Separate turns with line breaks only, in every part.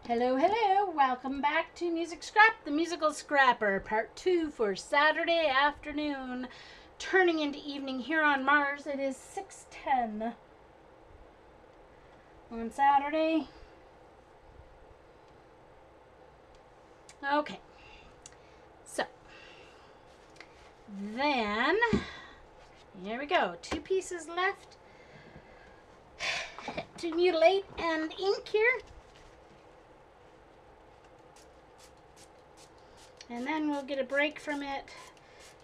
Hello, hello. Welcome back to Music Scrap, the Musical Scrapper, part 2 for Saturday afternoon, turning into evening here on Mars. It is 6:10 on Saturday. Okay. So, then, here we go. 2 pieces left to mutilate and ink here. And then we'll get a break from it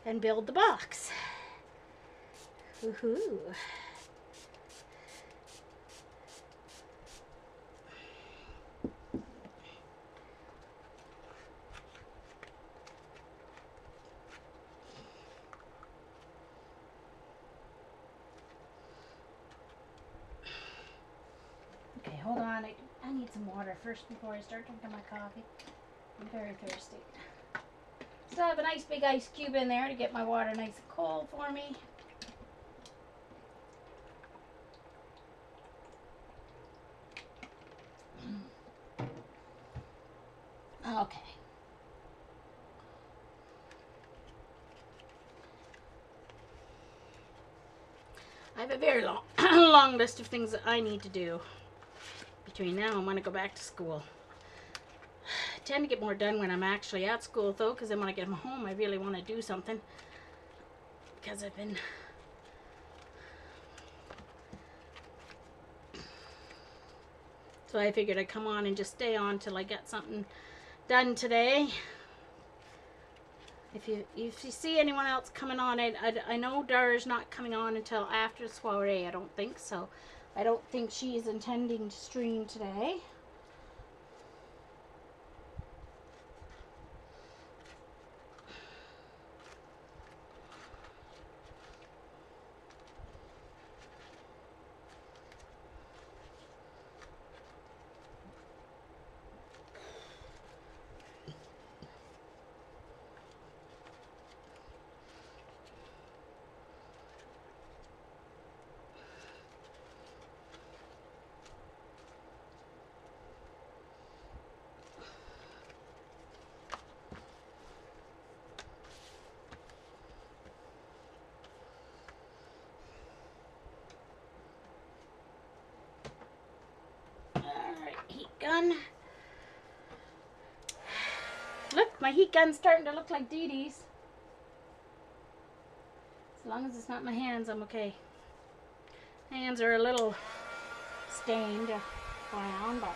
and build the box. Woohoo. Okay, hold on. I need some water first before I start drinking my coffee. I'm very thirsty. Still have a nice big ice cube in there to get my water nice and cold for me. Okay. I have a very long, long list of things that I need to do between now and when I go back to school. I tend to get more done when I'm actually at school, though, because then when I get home, I really want to do something. Because I've been... So I figured I'd come on and just stay on till I get something done today. If you see anyone else coming on, I know Dara's not coming on until after the soiree, I don't think, so I don't think she is intending to stream today. Gun. Look, my heat gun's starting to look like Dee Dee's. As long as it's not my hands, I'm okay. Hands are a little stained brown, but...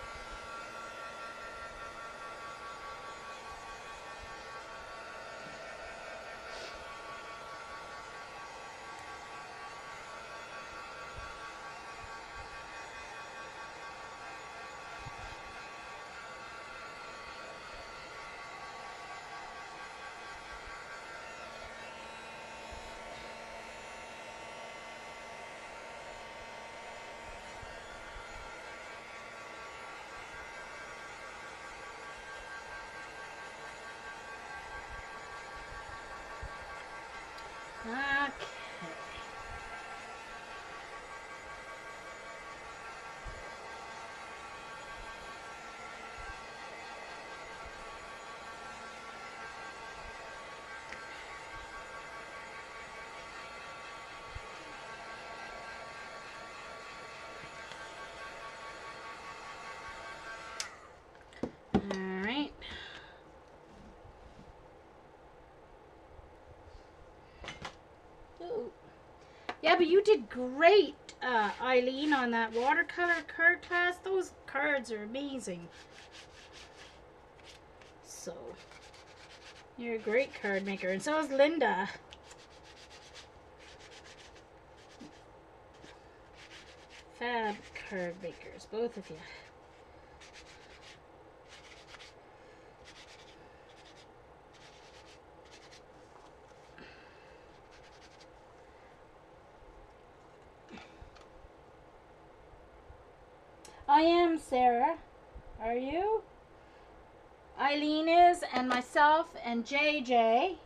Okay. Alright. Yeah, but you did great, Eileen, on that watercolor card class. Those cards are amazing. So, you're a great card maker, and so is Linda. Fab card makers, both of you. I am, Sarah. Are you? Eileen is, and myself, and JJ.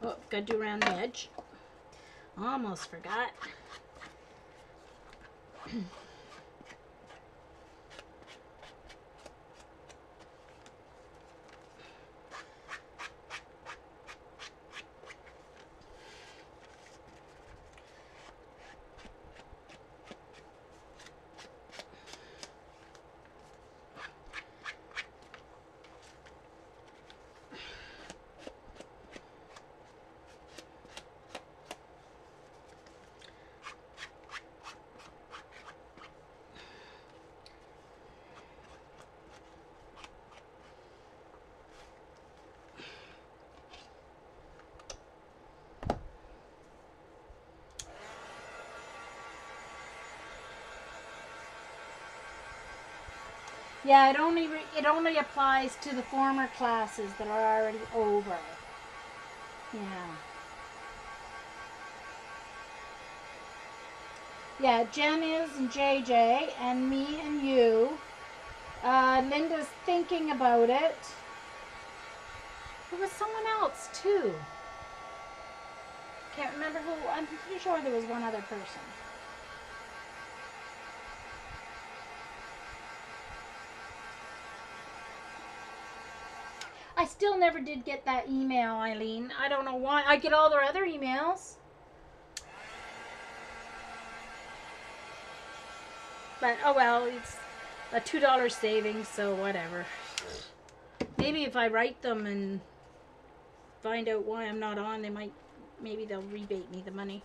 Oh, gotta do around the edge. Almost forgot. Yeah, it only applies to the former classes that are already over. Yeah. Yeah, Jen is and JJ and me and you. Linda's thinking about it. There was someone else too. Can't remember who. I'm pretty sure there was one other person. I still never did get that email, Eileen. I don't know why. I get all their other emails. But, oh well, it's a $2 savings, so whatever. Maybe if I write them and find out why I'm not on, maybe they'll rebate me the money.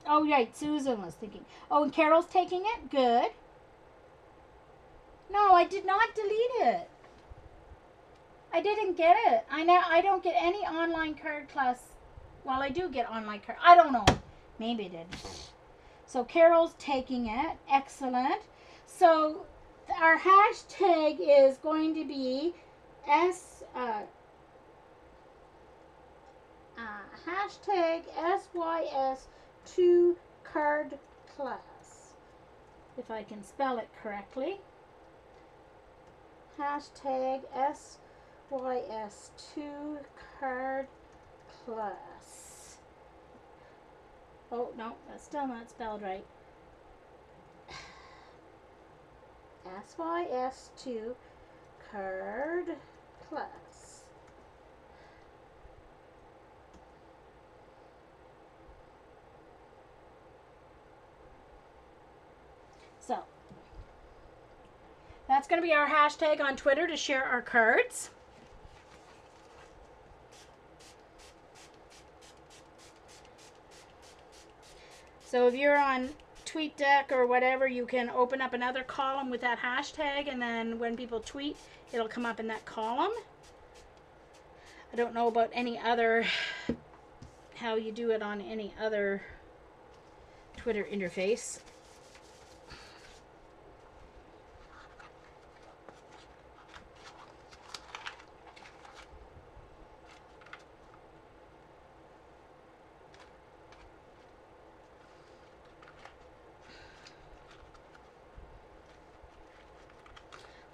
Oh, right, Susan was thinking. Oh, and Carol's taking it? Good. No, I did not delete it. I didn't get it. I don't get any online card class. Well, I do get online card. I don't know. Maybe I did. So Carol's taking it. Excellent. So our hashtag is going to be hashtag SYS2 card class. If I can spell it correctly. Hashtag SYS2 card class. Oh, no, that's still not spelled right. SYS2 card class. So, that's going to be our hashtag on Twitter to share our cards. So if you're on TweetDeck or whatever, you can open up another column with that hashtag, and then when people tweet, it'll come up in that column. I don't know about any other, how you do it on any other Twitter interface.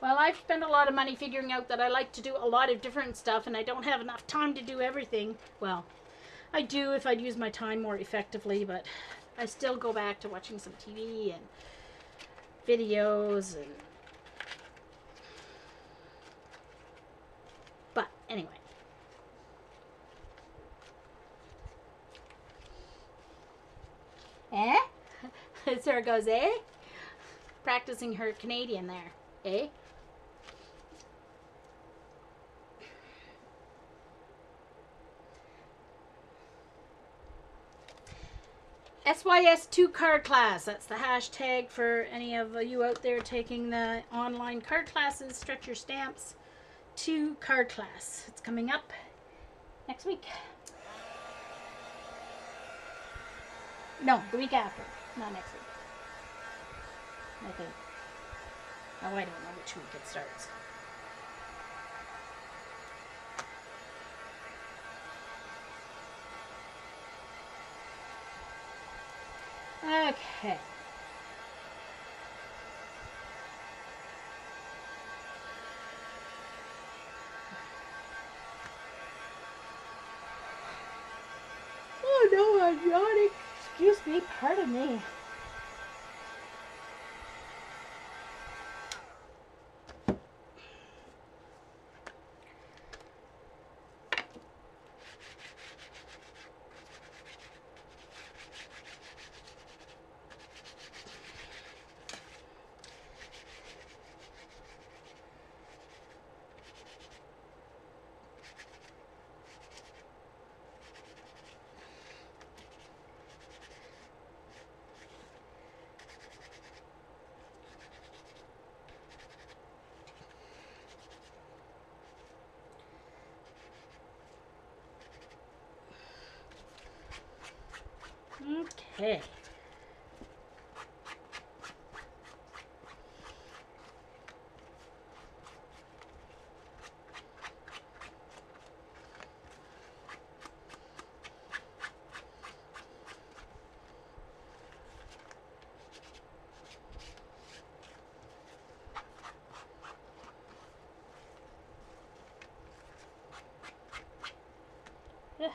Well, I've spent a lot of money figuring out that I like to do a lot of different stuff, and I don't have enough time to do everything. Well, I do if I'd use my time more effectively, but I still go back to watching some TV and videos and... But anyway. Eh? Sarah goes, eh? Practicing her Canadian there. Eh? SYS2 card class. That's the hashtag for any of you out there taking the online card classes. Stretch your stamps to card class. It's coming up next week. No, the week after. Not next week. I think. Oh, I don't know which week it starts. Okay. Oh no, I'm yawning. Excuse me, pardon me. Okay. Ugh.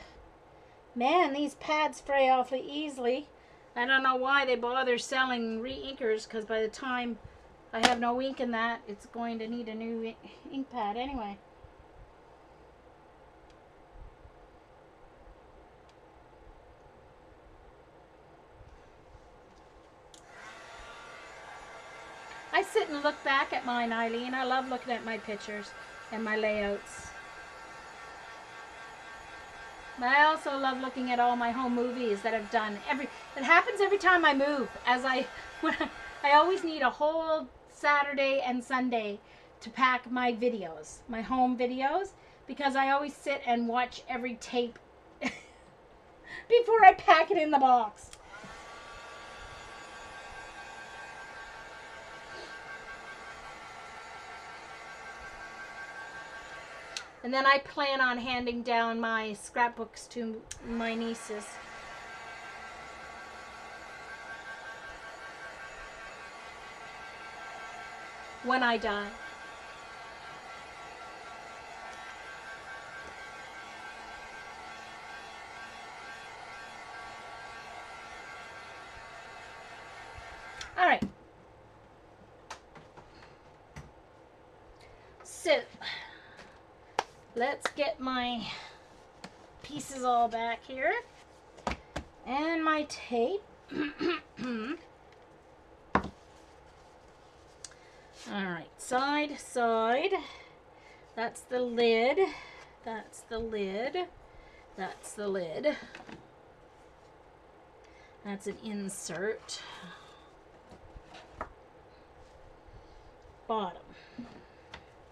Man, these pads fray awfully easily. I don't know why they bother selling re-inkers, because by the time I have no ink in that, it's going to need a new ink pad anyway. I sit and look back at mine, Eileen. I love looking at my pictures and my layouts. But I also love looking at all my home movies that I've done. It happens every time I move. I always need a whole Saturday and Sunday to pack my videos, my home videos, because I always sit and watch every tape before I pack it in the box. And then I plan on handing down my scrapbooks to my nieces. When I die. All right. So, let's get my pieces all back here. And my tape. Alright, side, side. That's the lid. That's the lid. That's the lid. That's an insert. Bottom.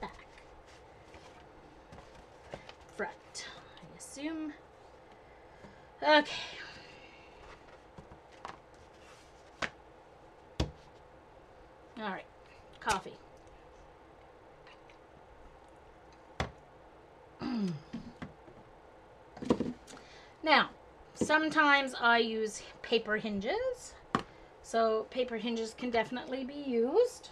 Back. Front, I assume. Okay. Alright, coffee. Now, sometimes I use paper hinges. So paper hinges can definitely be used.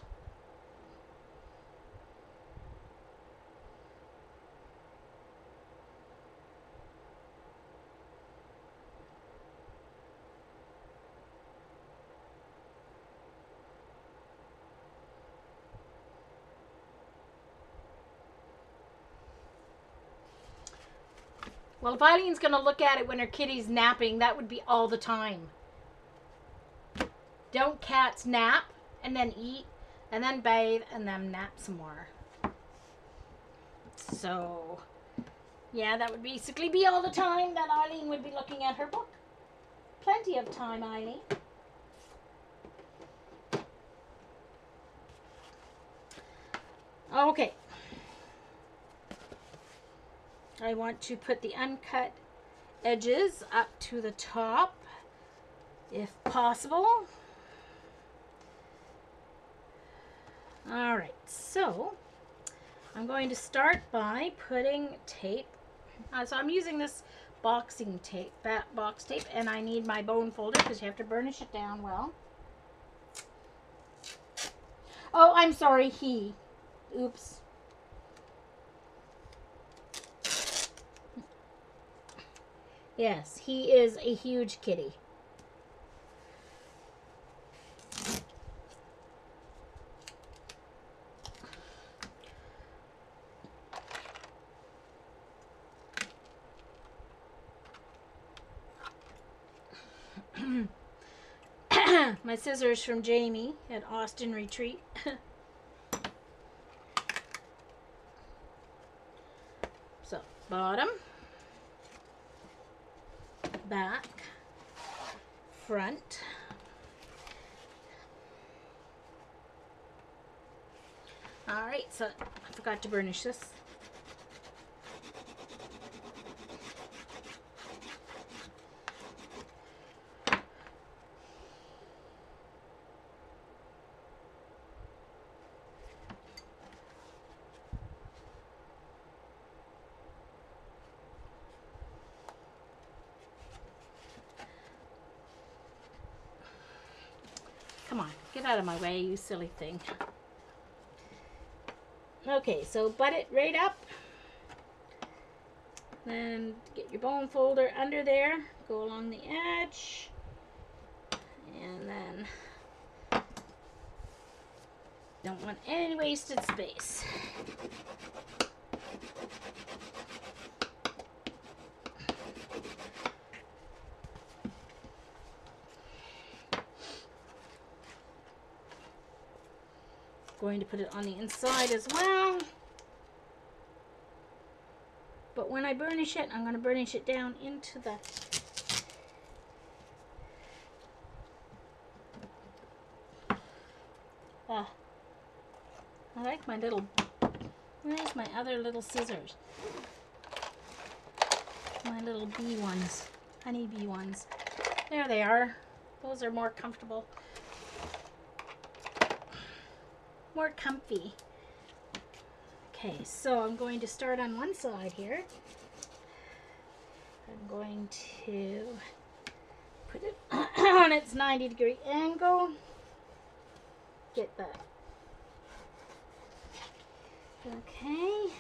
Well, if Eileen's going to look at it when her kitty's napping, that would be all the time. Don't cats nap and then eat and then bathe and then nap some more? So, yeah, that would basically be all the time that Eileen would be looking at her book. Plenty of time, Eileen. Okay. I want to put the uncut edges up to the top, if possible. All right, so I'm going to start by putting tape. So I'm using this boxing tape, box tape, and I need my bone folder because you have to burnish it down well. Oh, I'm sorry, he. Oops. Yes, he is a huge kitty. My scissors from Jamie at Austin Retreat. So, bottom, back, front. Alright, so I forgot to burnish this. Come on, get out of my way, you silly thing. Okay, so butt it right up. Then get your bone folder under there. Go along the edge. And then don't want any wasted space. Going to put it on the inside as well. But when I burnish it, I'm going to burnish it down into the I like my little, where's my other little scissors? My little bee ones, honey bee ones. There they are. Those are more comfortable. More comfy. Okay, so I'm going to start on one side here. I'm going to put it on its 90-degree angle. Get that. Okay.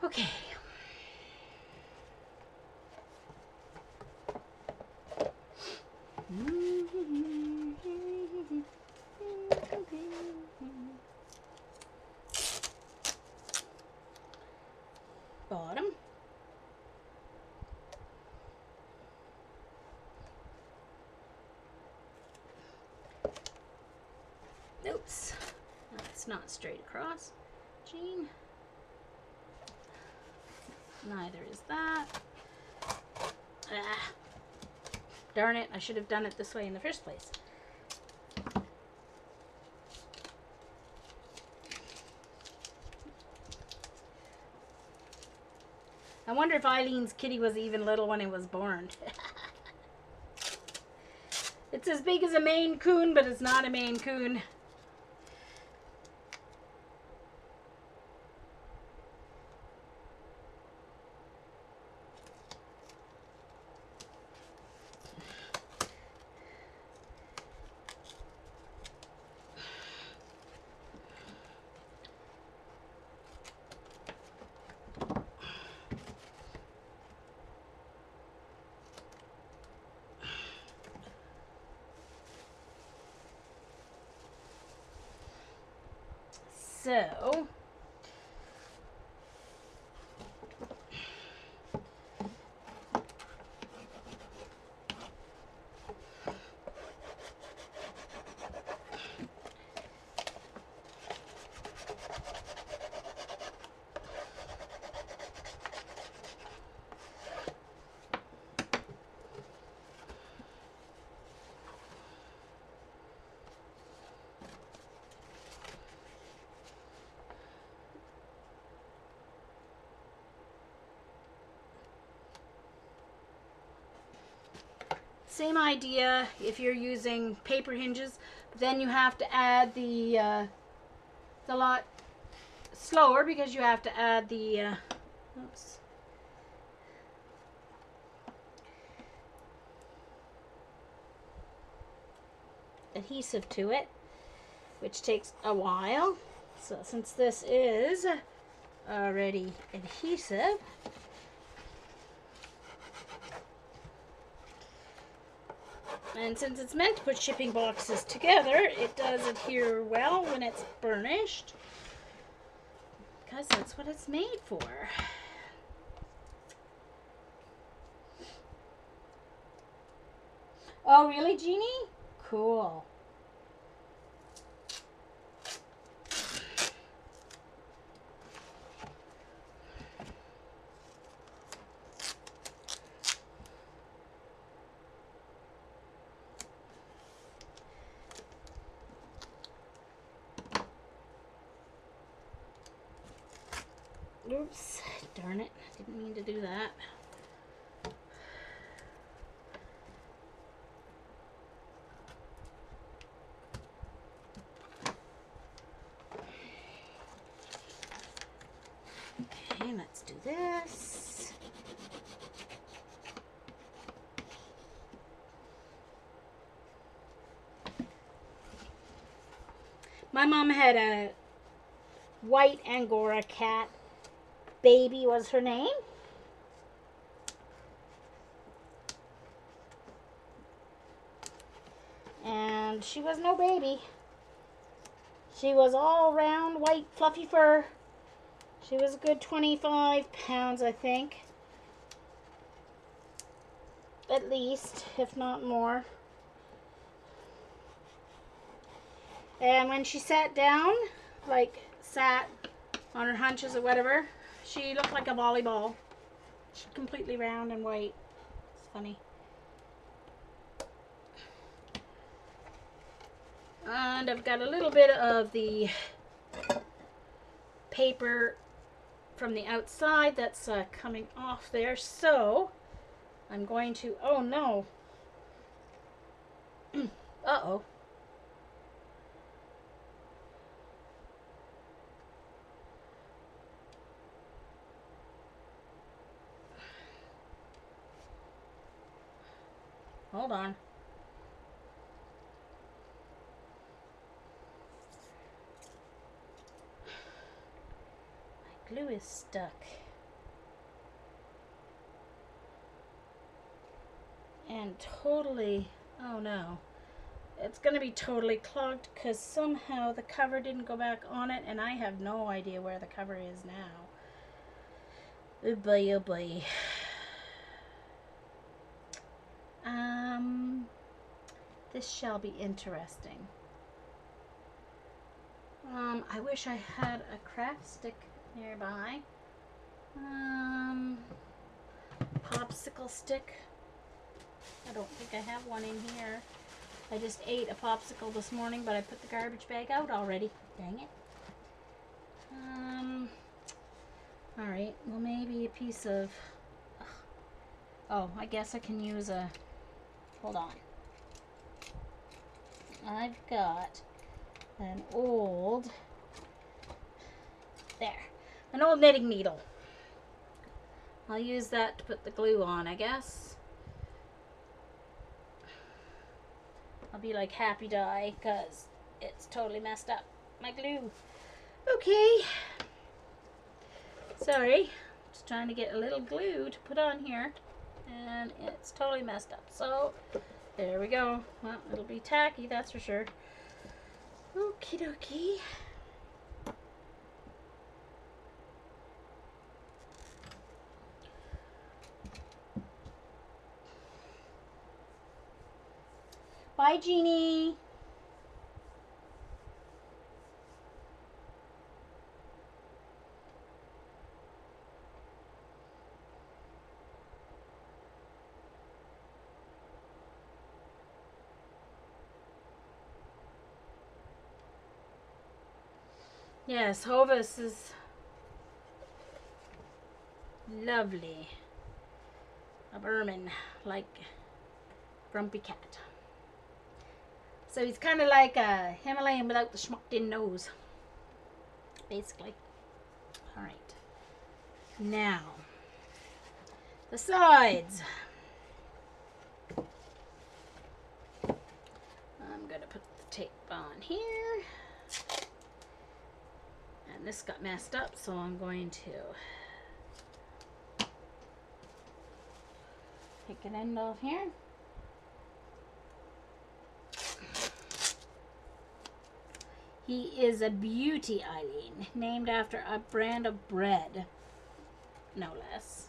Okay. Okay. Bottom. Oops. That's not straight across. Jean. Neither is that. Ah. Darn it, I should have done it this way in the first place. I wonder if Eileen's kitty was even little when it was born. It's as big as a Maine Coon, but it's not a Maine Coon. So, Same idea if you're using paper hinges, but then you have to add the, it's a lot slower because you have to add the, oops. Adhesive to it, which takes a while. So since this is already adhesive, and since it's meant to put shipping boxes together, it does adhere well when it's burnished, because that's what it's made for. Oh, really, Jeannie? Cool. Oops, darn it. Didn't mean to do that. Okay, let's do this. My mom had a white Angora cat. Baby was her name. And she was no baby. She was all round white fluffy fur. She was a good 25 pounds, I think. At least, if not more. And when she sat down, like sat on her hunches or whatever, she looked like a volleyball. She's completely round and white. It's funny. And I've got a little bit of the paper from the outside that's coming off there. So I'm going to, oh no. Uh-oh. Hold on. My glue is stuck. And totally, oh no. It's going to be totally clogged because somehow the cover didn't go back on it, and I have no idea where the cover is now. Oh boy, oh boy. This shall be interesting. I wish I had a craft stick nearby. Popsicle stick. I don't think I have one in here. I just ate a popsicle this morning, but I put the garbage bag out already. Dang it. Alright, well maybe a piece of... Oh, I guess I can use a... Hold on. I've got an old... There. An old knitting needle. I'll use that to put the glue on, I guess. I'll be like Happy Dye because it's totally messed up. My glue. Okay. Sorry. Just trying to get a little glue to put on here. And it's totally messed up. So, there we go. Well, it'll be tacky, that's for sure. Okie dokie. Bye, Jeannie. Yes, Hovis is lovely. A ermine, like grumpy cat. So he's kind of like a Himalayan without the schmucked in nose, basically. All right. Now, the sides. I'm going to put the tape on here. And this got messed up, so I'm going to take an end off here. He is a beauty, Eileen, named after a brand of bread, no less.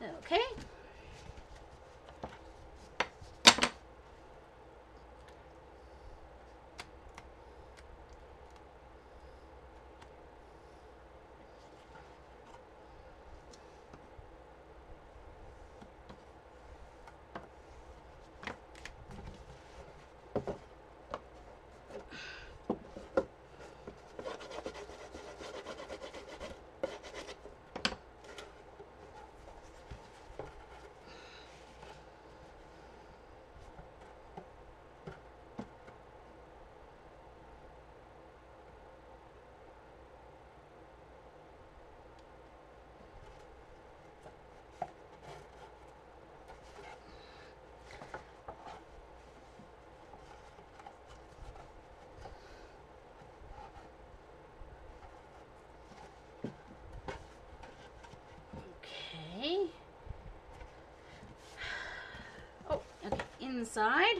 Okay. Okay. Oh, okay. Inside.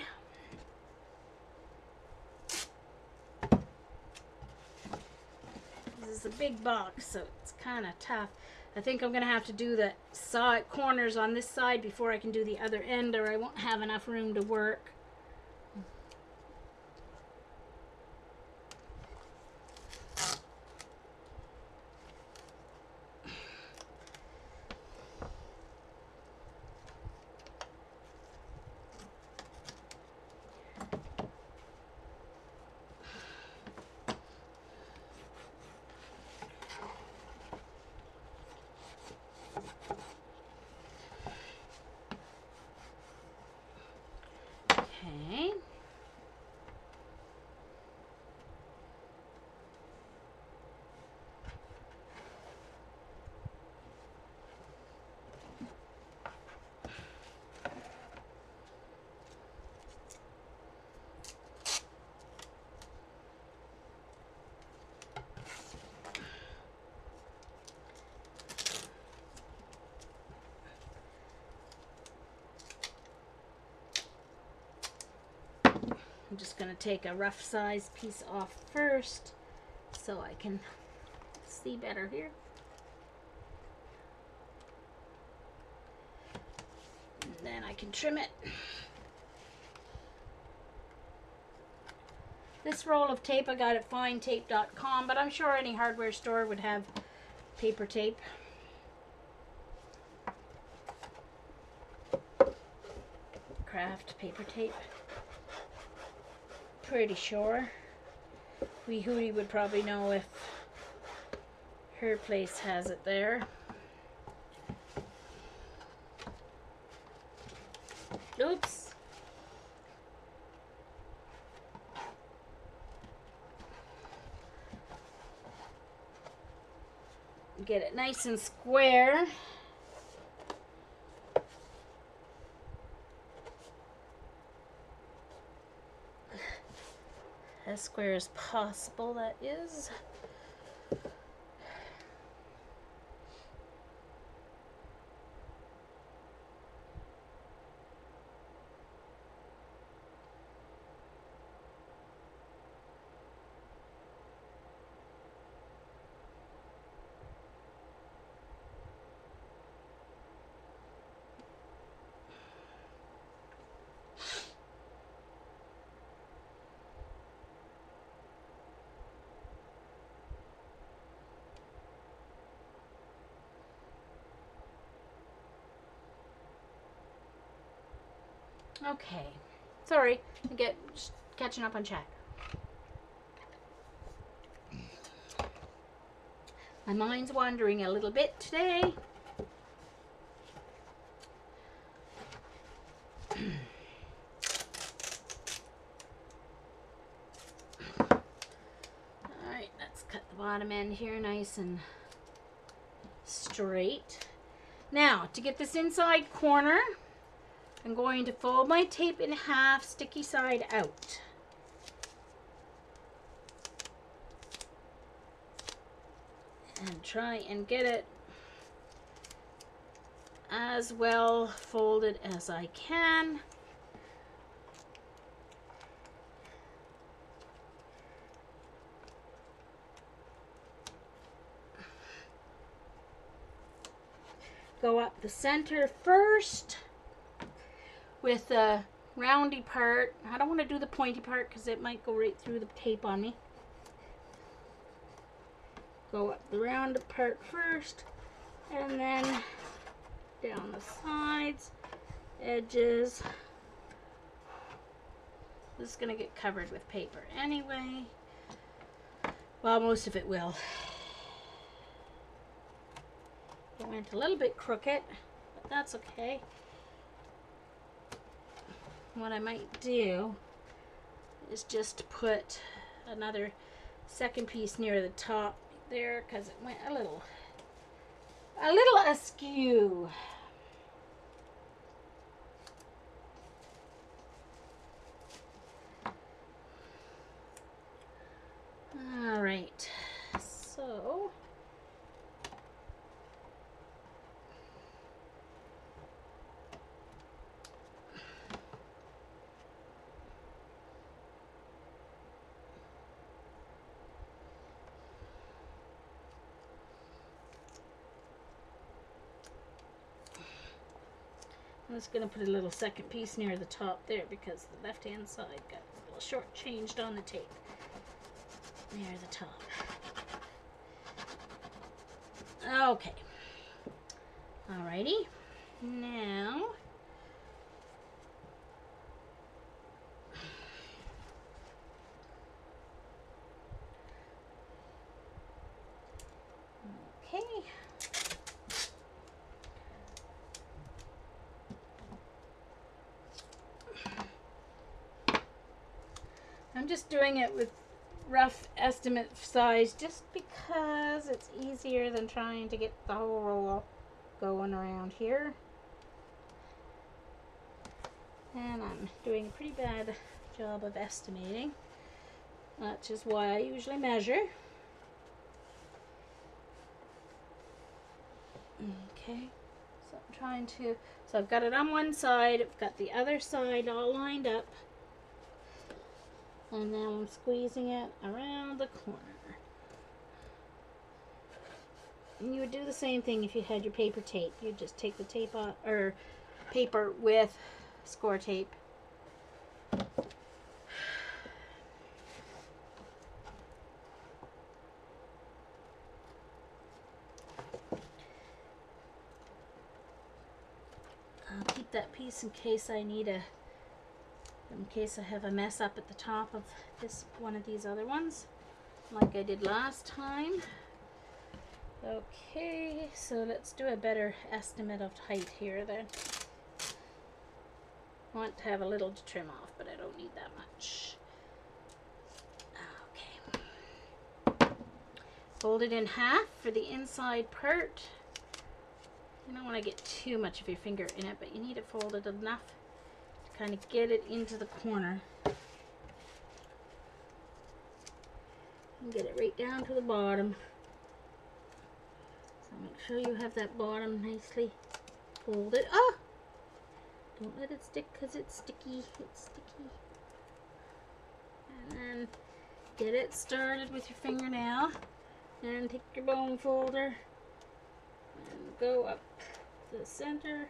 This is a big box, so it's kind of tough. I think I'm going to have to do the side corners on this side before I can do the other end, or I won't have enough room to work. Okay. I'm just going to take a rough size piece off first so I can see better here. And then I can trim it. This roll of tape I got at finetape.com, but I'm sure any hardware store would have paper tape. Craft paper tape. Pretty sure. Wee Hootie would probably know if her place has it there. Oops. Get it nice and square. As square as possible, that is. Okay. Sorry, just catching up on chat. My mind's wandering a little bit today. Alright, let's cut the bottom end here nice and straight. Now, to get this inside corner, I'm going to fold my tape in half, sticky side out. And try and get it as well folded as I can. Go up the center first with the roundy part. I don't want to do the pointy part because it might go right through the tape on me. Go up the rounded part first and then down the sides, edges. This is going to get covered with paper anyway. Well, most of it will. It went a little bit crooked, but that's okay. What I might do is just put another second piece near the top there because it went a little askew. All right, so I'm just going to put a little second piece near the top there because the left hand side got a little short changed on the tape near the top. Okay. Alrighty. Now okay. I'm just doing it with rough estimate size just because it's easier than trying to get the whole roll going around here. And I'm doing a pretty bad job of estimating, which is why I usually measure. Okay, so I'm trying to, so I've got it on one side, I've got the other side all lined up. And now I'm squeezing it around the corner. And you would do the same thing if you had your paper tape. You'd just take the tape off, or paper with score tape. I'll keep that piece in case I need in case I have a mess up at the top of this one of these other ones, like I did last time. Okay, so let's do a better estimate of height here then. I want to have a little to trim off, but I don't need that much. Okay. Fold it in half for the inside part. You don't want to get too much of your finger in it, but you need it folded enough to kind of get it into the corner. And get it right down to the bottom. So make sure you have that bottom nicely folded. Oh! Don't let it stick because it's sticky. It's sticky. And then get it started with your fingernail. And take your bone folder and go up the center.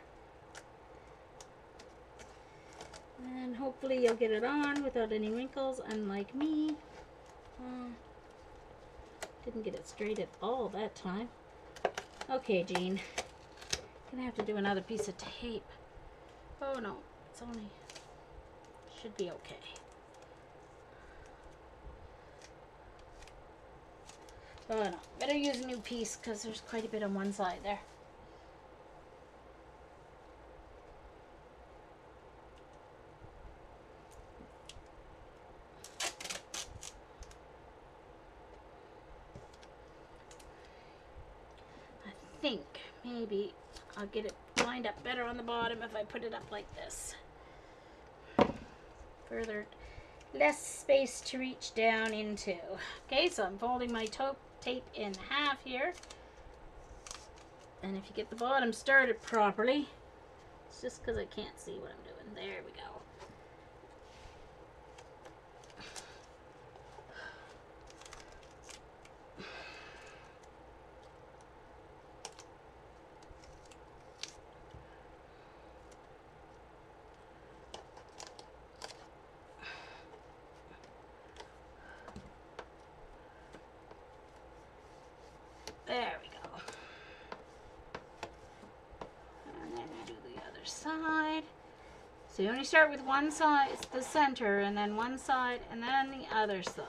And hopefully you'll get it on without any wrinkles, unlike me. Didn't get it straight at all that time. Okay, Jean. Gonna have to do another piece of tape. Oh no, it's only Should be okay. Oh no, better use a new piece because there's quite a bit on one side there. I think maybe I'll get it lined up better on the bottom if I put it up like this. Further, less space to reach down into. Okay, so I'm folding my tape in half here. And if you get the bottom started properly, it's just because I can't see what I'm doing. There we go. There we go. And then we do the other side. So you only start with one side, it's the center, and then one side, and then the other side.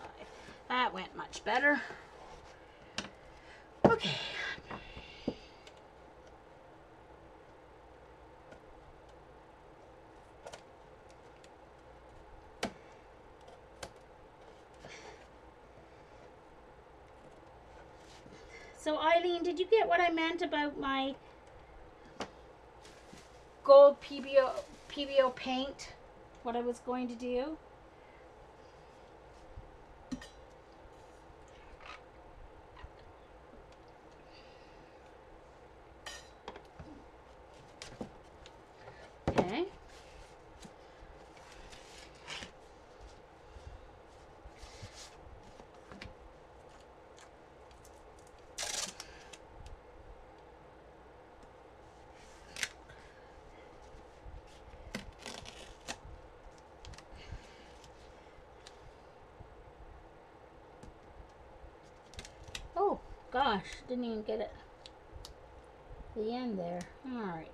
That went much better. Okay. So Eileen, did you get what I meant about my gold PBO paint? What I was going to do? Okay. Oh, gosh, didn't even get it. The end there. All right.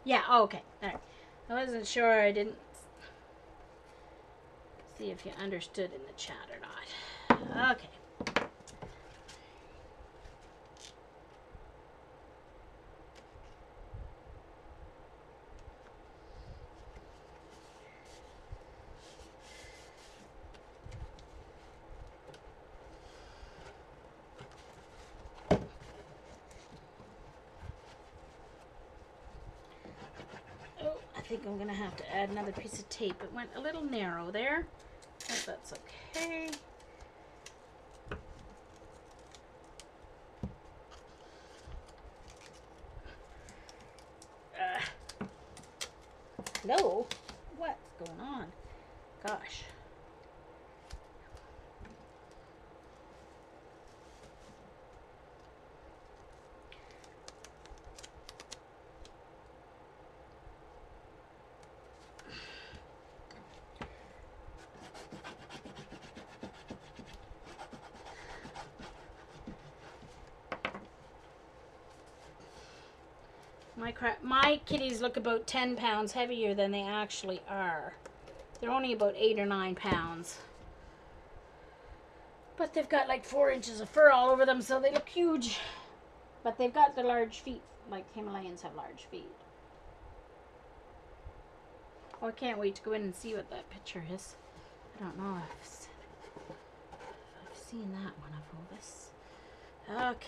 Yeah, okay. All right. I wasn't sure. I didn't see if you understood in the chat or not. Okay. I think I'm going to have to add another piece of tape. It went a little narrow there, but that's okay. Hello? What's going on? Gosh. My kitties look about 10 pounds heavier than they actually are. They're only about 8 or 9 pounds. But they've got like 4 inches of fur all over them, so they look huge. But they've got the large feet, like Himalayans have large feet. Oh, I can't wait to go in and see what that picture is. I don't know if I've seen that one of all this. Okay.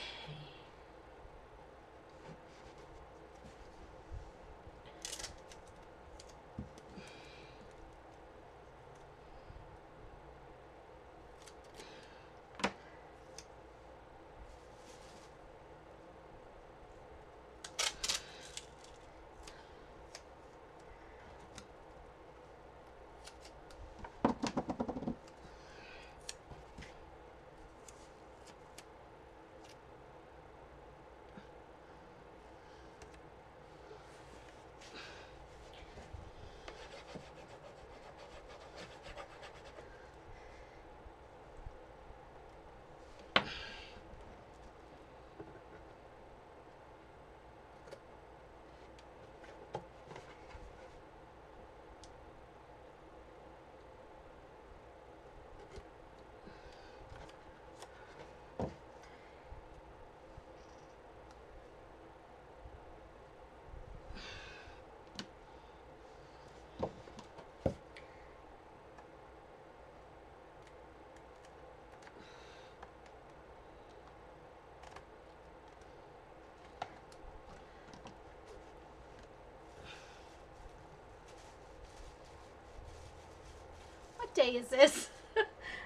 day is this?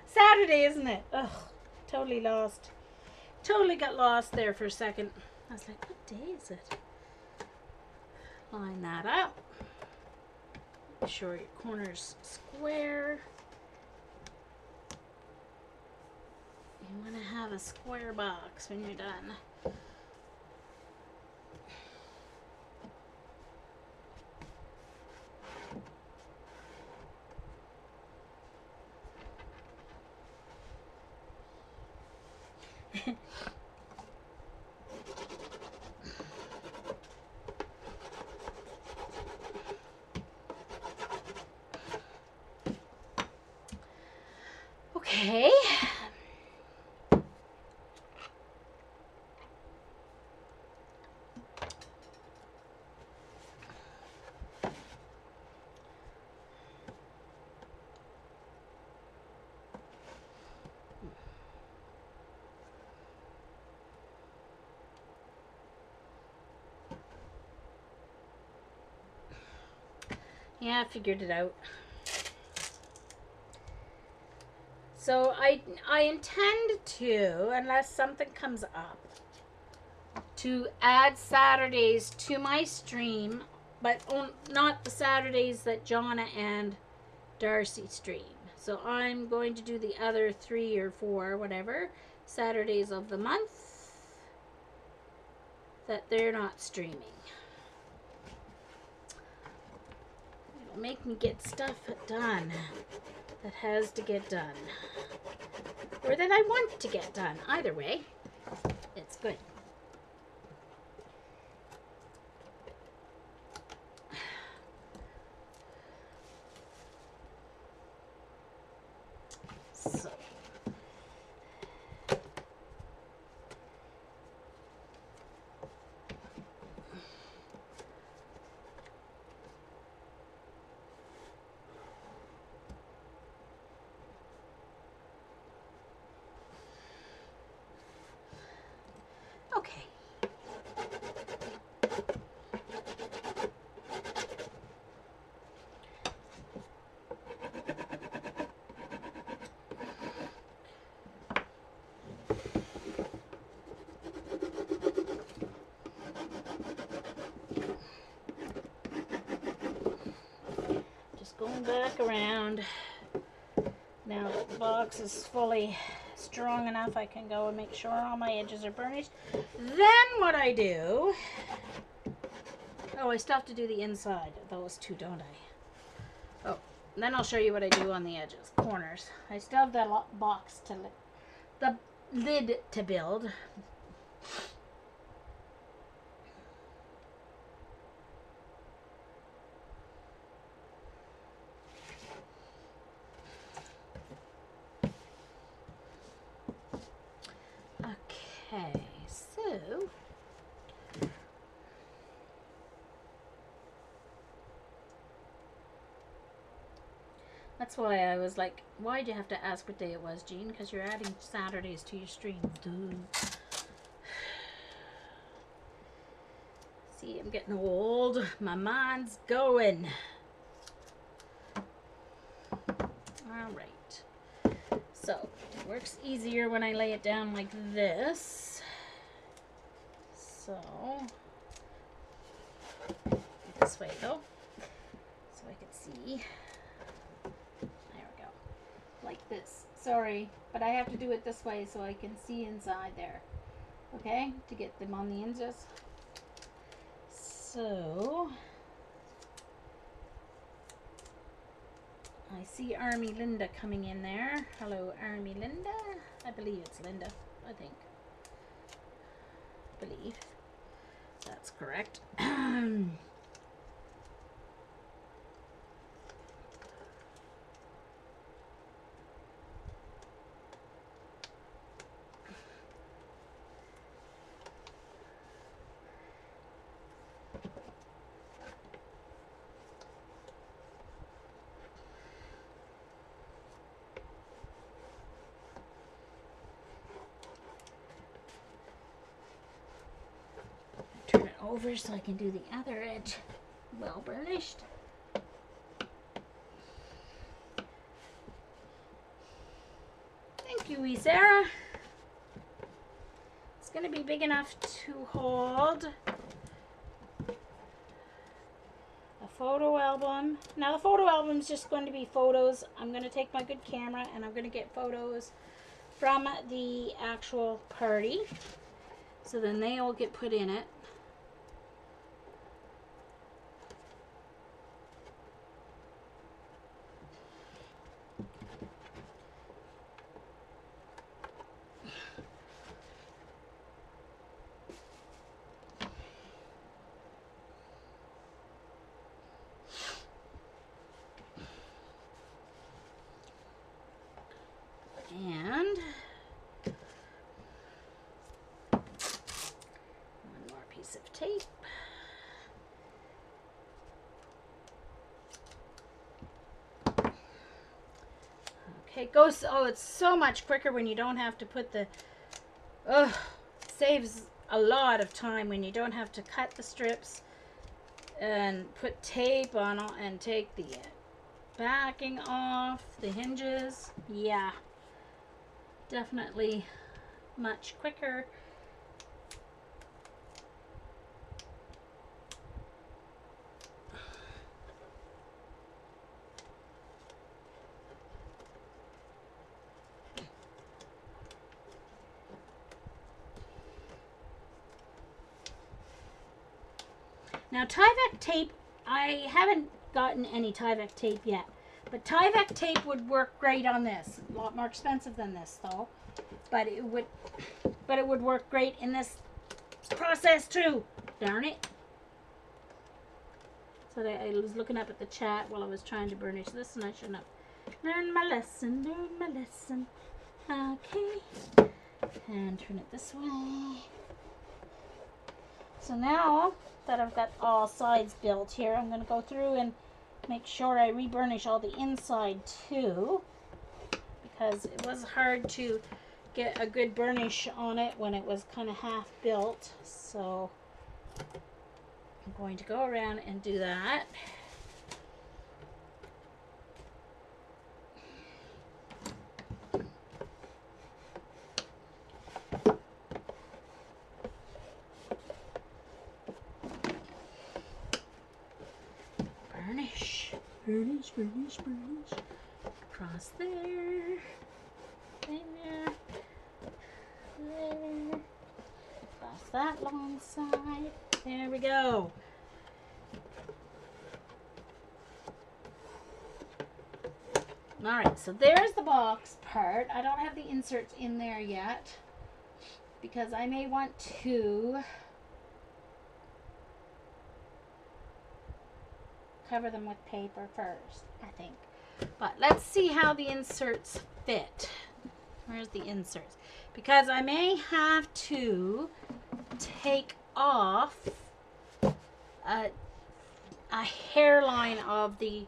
Saturday, isn't it? Ugh, totally lost. Totally got lost there for a second. I was like, what day is it? Line that up. Make sure your corner's square. You want to have a square box when you're done. Okay. Yeah, I figured it out. So I intend to, unless something comes up, to add Saturdays to my stream, but not the Saturdays that Jonna and Darcy stream. So I'm going to do the other 3 or 4, whatever, Saturdays of the month that they're not streaming. It'll make me get stuff done that has to get done. Or that I want to get done. Either way, it's good. So. Okay. Just going back around. Now that the box is fully strong enough, I can go and make sure all my edges are burnished. Then what I do... Oh, I still have to do the inside of those two, don't I? Oh, and then I'll show you what I do on the edges, corners. I still have that box to... the lid to build. Okay, so that's why I was like, why'd you have to ask what day it was, Jean? Because you're adding Saturdays to your stream. Duh. See, I'm getting old. My mind's going. All right. So, it works easier when I lay it down like this. So, this way though, so I can see. There we go. Like this. Sorry, but I have to do it this way so I can see inside there. Okay? To get them on the edges. So, I see Army Linda coming in there. Hello, Army Linda. I believe it's Linda. I think. Believe. That's correct. Turn it over so I can do the other edge well burnished. Huey Sarah. It's going to be big enough to hold a photo album. Now the photo album is just going to be photos. I'm going to take my good camera and I'm going to get photos from the actual party. So then they all get put in it. And one more piece of tape. Okay, goes. Oh, it's so much quicker when you don't have to put the. Ugh, saves a lot of time when you don't have to cut the strips and put tape on and take the backing off the hinges. Yeah, definitely much quicker. Now Tyvek tape, I haven't gotten any Tyvek tape yet, but Tyvek tape would work great on this. A lot more expensive than this though, but it would work great in this process too. Darn it. So I was looking up at the chat while I was trying to burnish this, and I shouldn't have. Learn my lesson, learn my lesson. Okay, and turn it this way. So now that I've got all sides built here, I'm going to go through and make sure I reburnish all the inside too, because it was hard to get a good burnish on it when it was kind of half built. So I'm going to go around and do that. Burnish, burnish, burnish, burnish. Across there, there, there. Across that long side. There we go. Alright, so there's the box part. I don't have the inserts in there yet because I may want to cover them with paper first, I think. But let's see how the inserts fit. Where's the inserts? Because I may have to take off a hairline of the...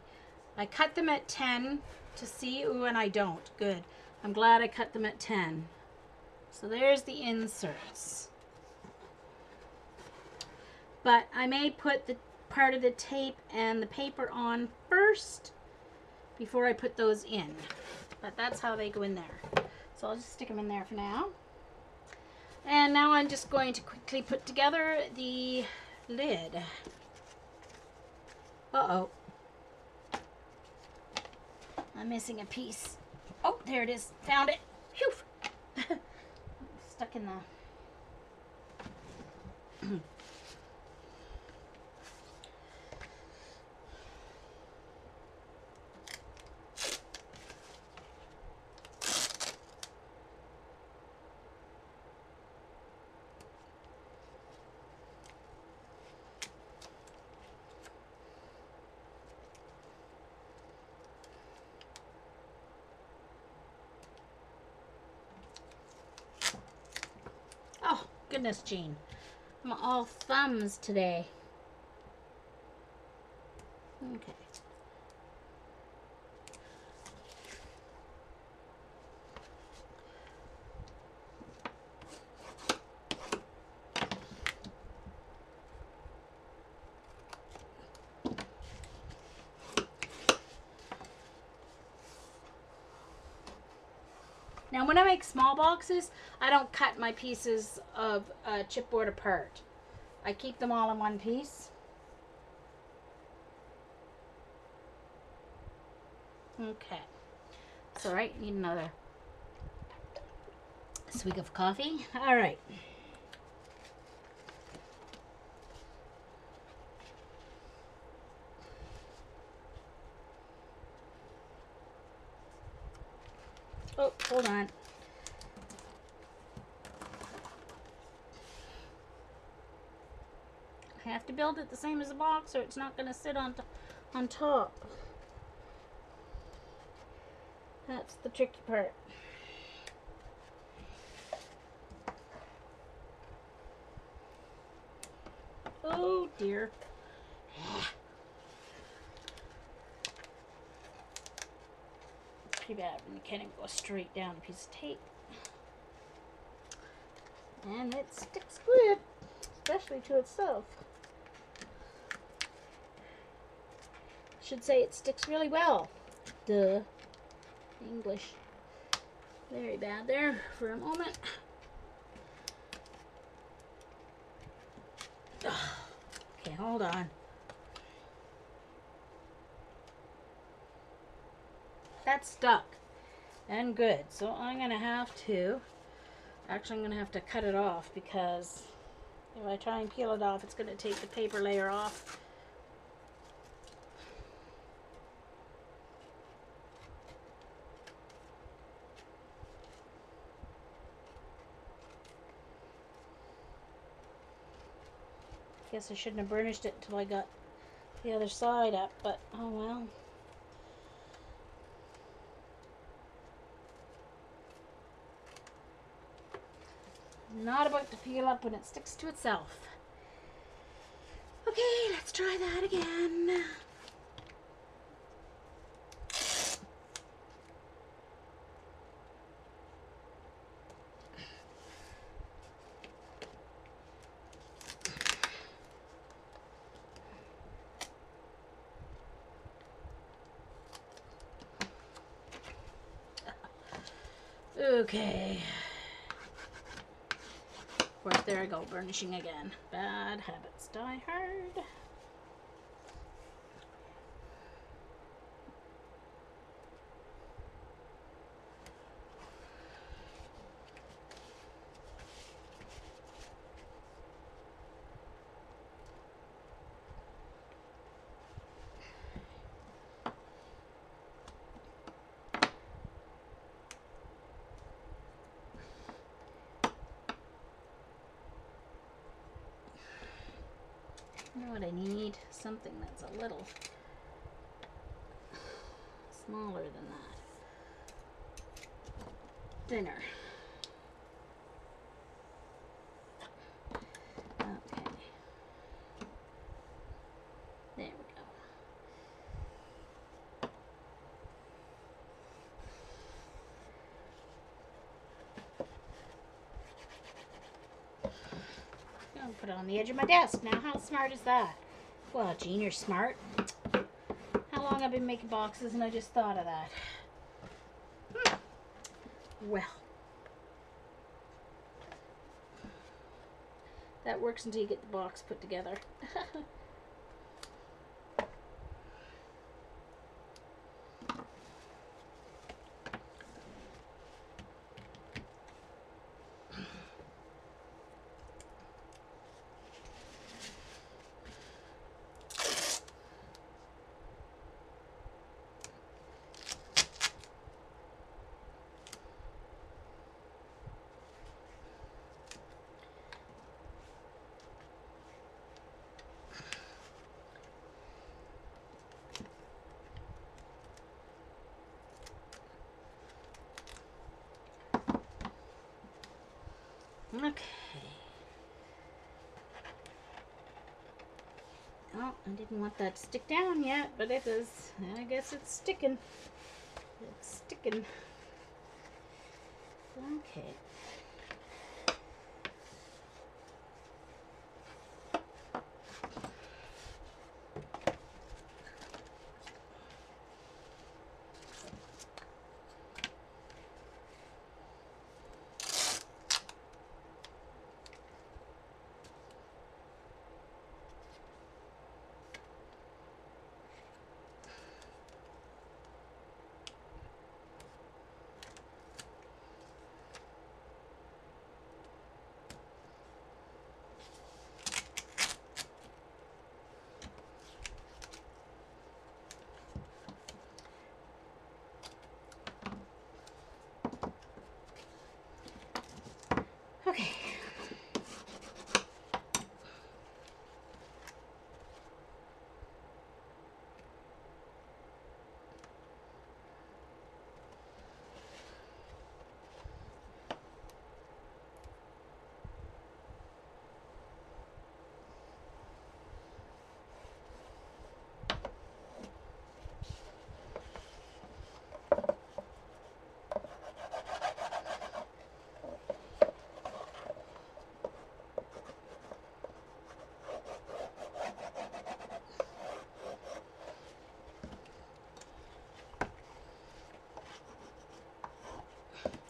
I cut them at 10 to see. Ooh, and I don't. Good. I'm glad I cut them at 10. So there's the inserts. But I may put the part of the tape and the paper on first before I put those in. But that's how they go in there. So I'll just stick them in there for now. And now I'm just going to quickly put together the lid. Uh-oh. I'm missing a piece. Oh, there it is. Found it. Phew. Stuck in the... Oh, goodness, Jean. I'm all thumbs today. Okay. Now, when I make small boxes, I don't cut my pieces of chipboard apart. I keep them all in one piece. Okay. It's all right. Need another swig of coffee. All right. Oh, hold on. I have to build it the same as the box or it's not going to sit on top. That's the tricky part. Oh dear. Pretty bad when you can't even go straight down a piece of tape. And it sticks good, especially to itself. Should say it sticks really well. Duh. English. Very bad there for a moment. Okay, hold on. That's stuck and good. So I'm going to have to, actually I'm going to have to cut it off because if I try and peel it off, it's going to take the paper layer off. Guess I shouldn't have burnished it until I got the other side up, but oh well. Not about to peel up when it sticks to itself. Okay, let's try that again. Okay. Of course, there I go, burnishing again. Bad habits die hard. You know what I need? Something that's a little smaller than that. Thinner. Okay. There we go. I'm gonna put it on the edge of my desk. Now, how smart is that? Well, Jean, you're smart. How long I've been making boxes and I just thought of that. Well. That works until you get the box put together. Okay. Oh, I didn't want that to stick down yet, but it is. I guess it's sticking. It's sticking. Okay.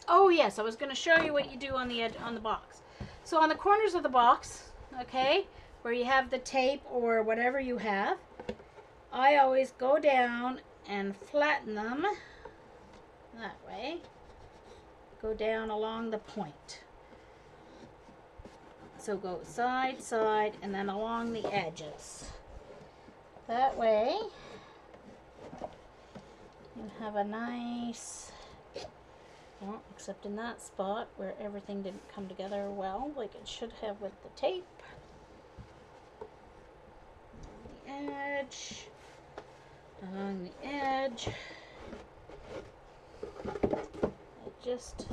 Oh yes, I was going to show you what you do on the edge on the box. So on the corners of the box, okay, where you have the tape or whatever you have, I always go down and flatten them that way. Go down along the point. So go side, side, and then along the edges. That way you have a nice, well, except in that spot where everything didn't come together well, like it should have with the tape. The edge, along the edge. It just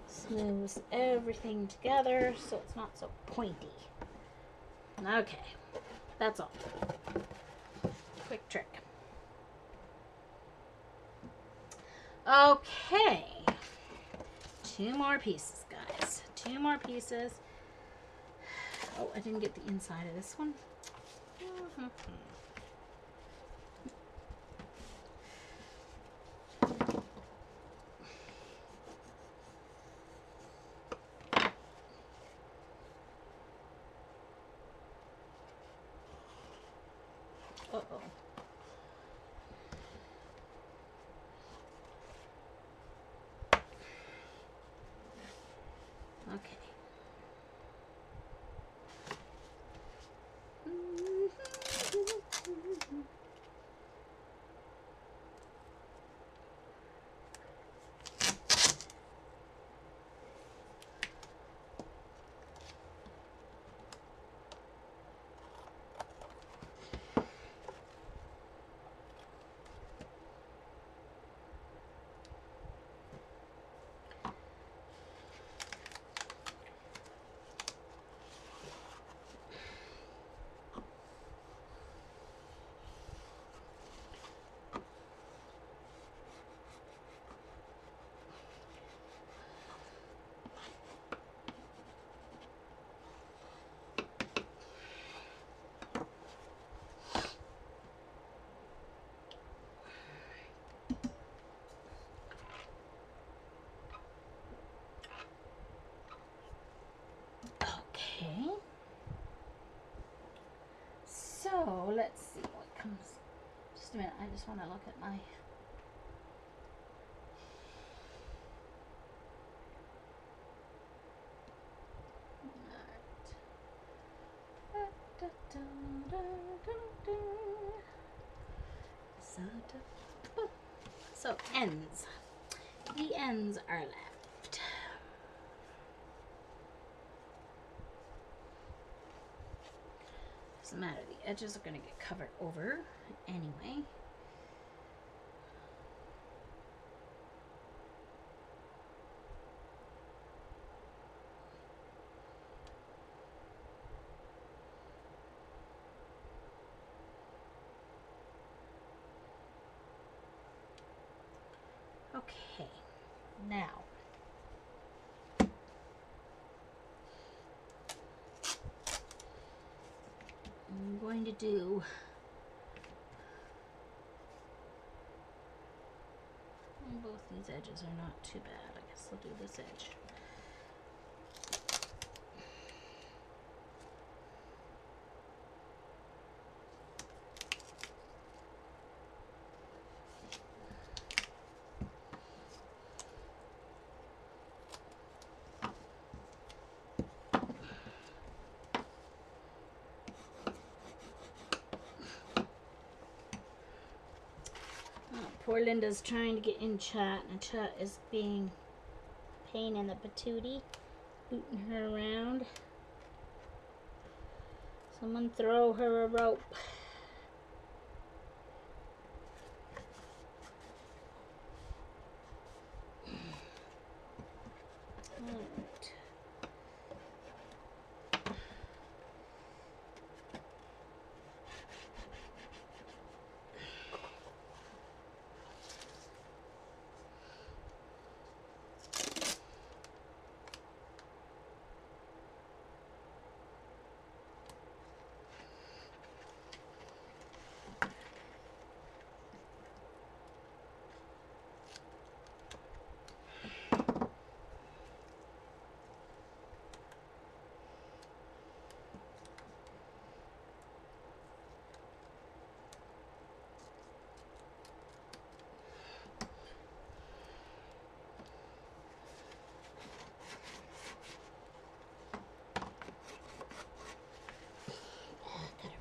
smooths everything together so it's not so pointy. Okay, that's all. Quick trick. Okay, 2 more pieces, guys. 2 more pieces. Oh, I didn't get the inside of this one. Uh-oh. Okay. Okay. So let's see what comes. Just a minute, I just want to look at my. So ends. The ends are left. Doesn't matter, the edges are going to get covered over anyway. Okay, now I'm going to do both these edges are not too bad. I guess I'll do this edge. Poor Linda's trying to get in chat, and chat is being pain in the patootie, booting her around. Someone throw her a rope. Alright.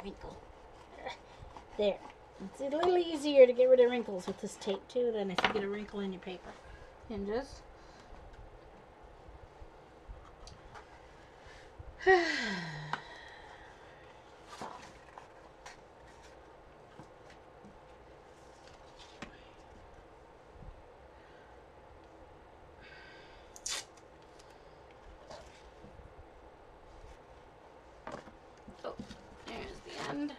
wrinkle. There. It's a little easier to get rid of wrinkles with this tape too than if you get a wrinkle in your paper hinges. Oh, there's the end.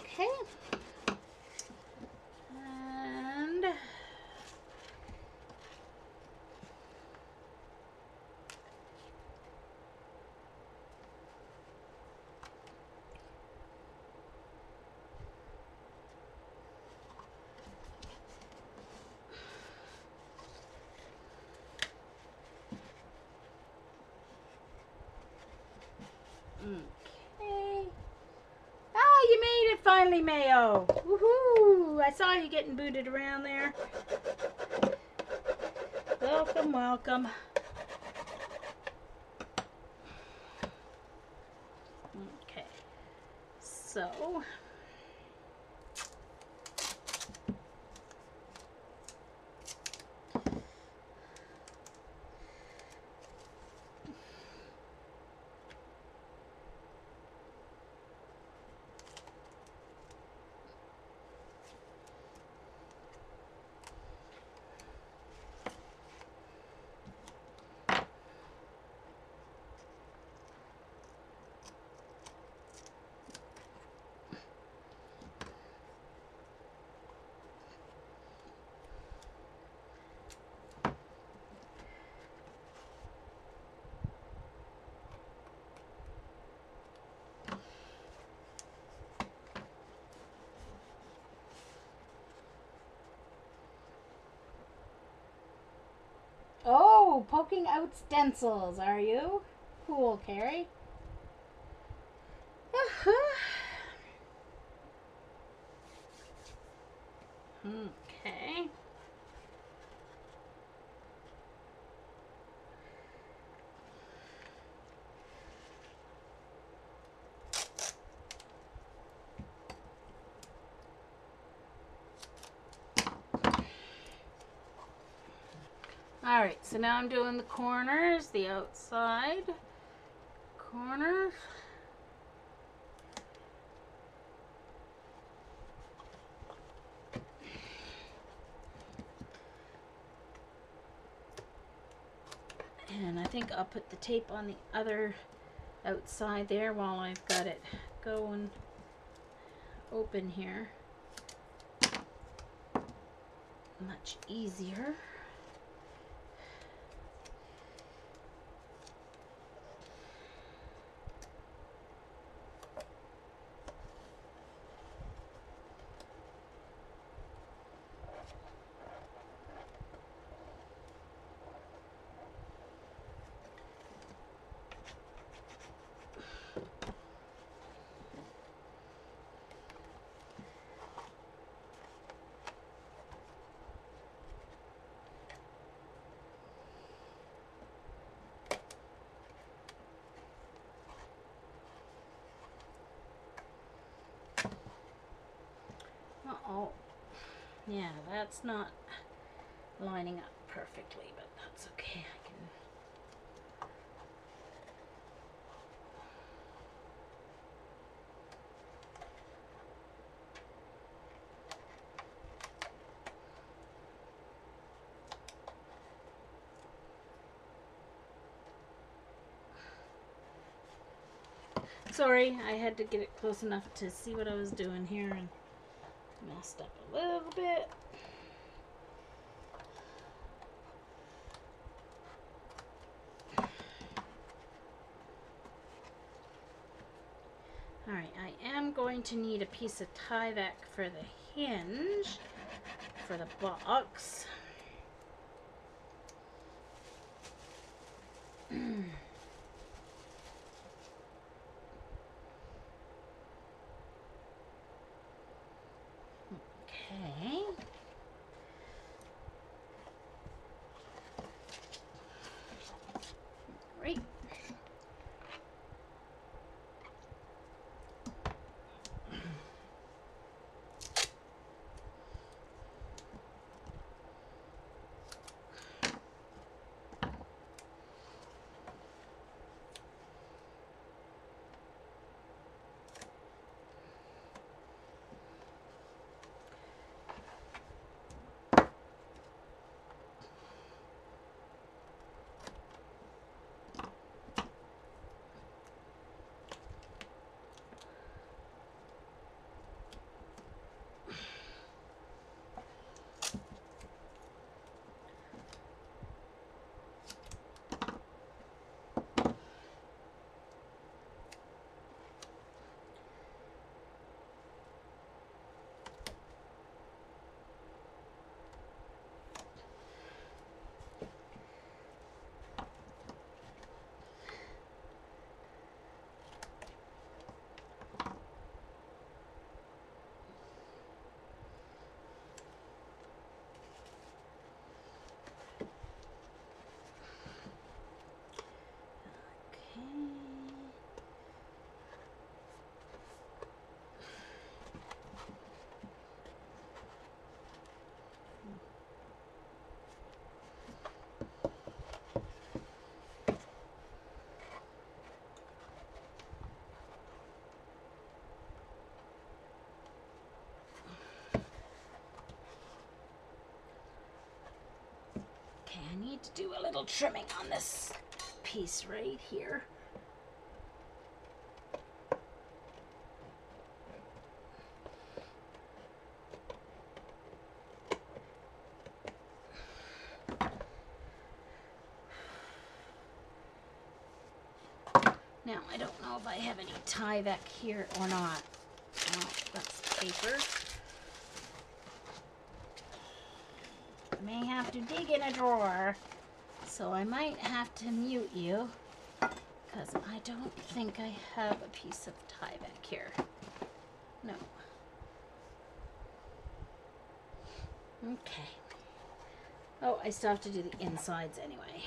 Okay. And okay. Oh, you made it finally, Mayo. Woohoo! I saw you getting booted around there. Welcome, welcome. Okay. So, oh, poking out stencils, are you? Cool, Carrie. Okay. Alright, so now I'm doing the corners, the outside corners. And I think I'll put the tape on the other outside there while I've got it going open here. Much easier. Uh-oh. Yeah, that's not lining up perfectly, but that's okay. I can... Sorry, I had to get it close enough to see what I was doing here and messed up a little bit. Alright, I am going to need a piece of Tyvek for the hinge for the box. Okay. Right. Okay, I need to do a little trimming on this piece right here. Now, I don't know if I have any Tyvek here or not. Oh, that's paper. I may have to dig in a drawer, so I might have to mute you, because I don't think I have a piece of Tyvek here. No. Okay. Oh, I still have to do the insides anyway.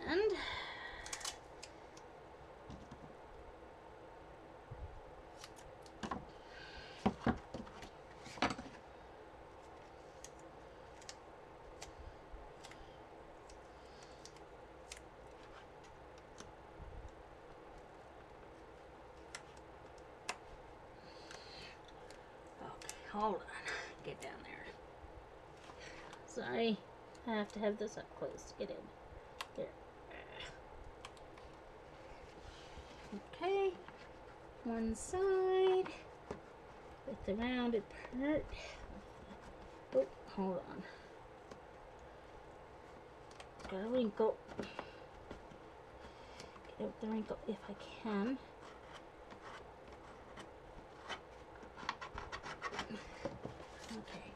And hold on. Get down there. Sorry. I have to have this up close to get in. There. Okay. One side with the rounded part. Oh, hold on. Got a wrinkle. Get out the wrinkle if I can. Okay.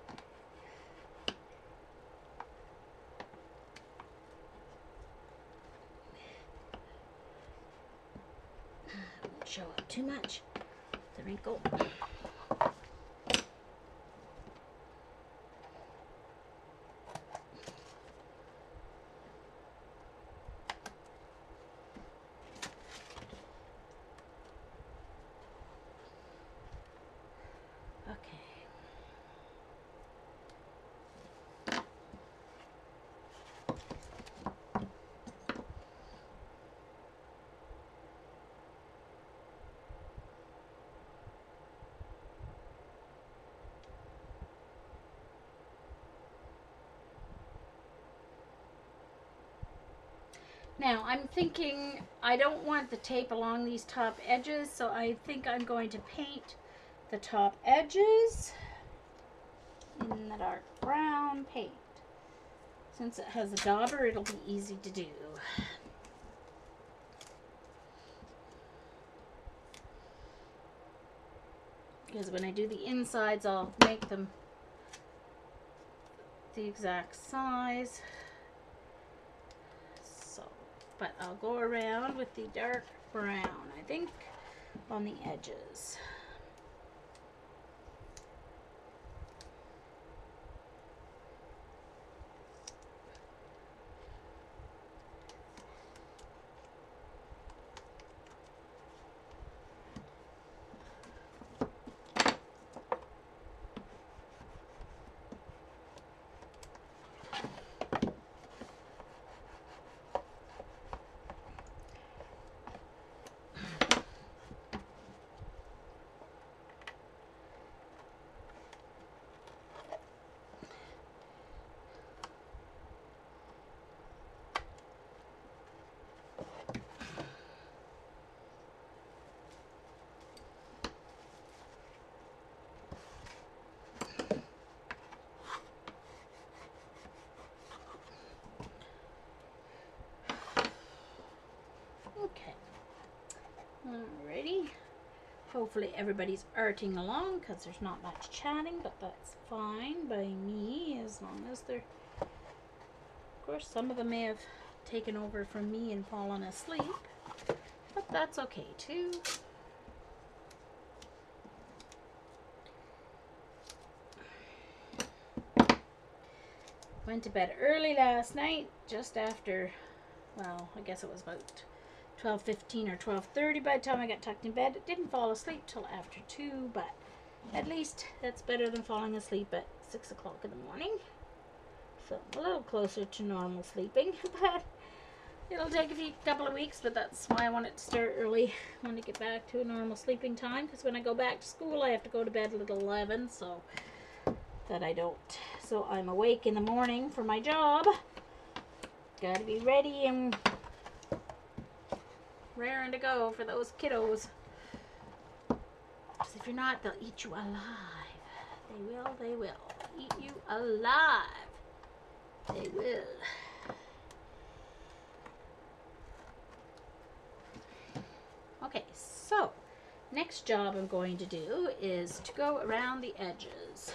Won't show up too much. The wrinkle. Now, I'm thinking I don't want the tape along these top edges, so I think I'm going to paint the top edges in the dark brown paint. Since it has a dauber, it'll be easy to do. Because when I do the insides, I'll make them the exact size. So, but I'll go around with the dark brown, I think, on the edges. Okay. Alrighty. Hopefully everybody's arting along because there's not much chatting, but that's fine by me as long as they're... Of course, some of them may have taken over from me and fallen asleep, but that's okay too. Went to bed early last night, just after, well, I guess it was about 12:15 or 12:30 by the time I got tucked in bed. Didn't fall asleep till after 2, but at least that's better than falling asleep at 6 o'clock in the morning. So a little closer to normal sleeping, but it'll take a couple of weeks, but that's why I wanted to start early. I want to get back to a normal sleeping time, because when I go back to school, I have to go to bed at 11, so that I don't. So I'm awake in the morning for my job. Gotta be ready and raring to go for those kiddos. Because if you're not, they'll eat you alive. They will eat you alive. They will. Okay, so next job I'm going to do is to go around the edges.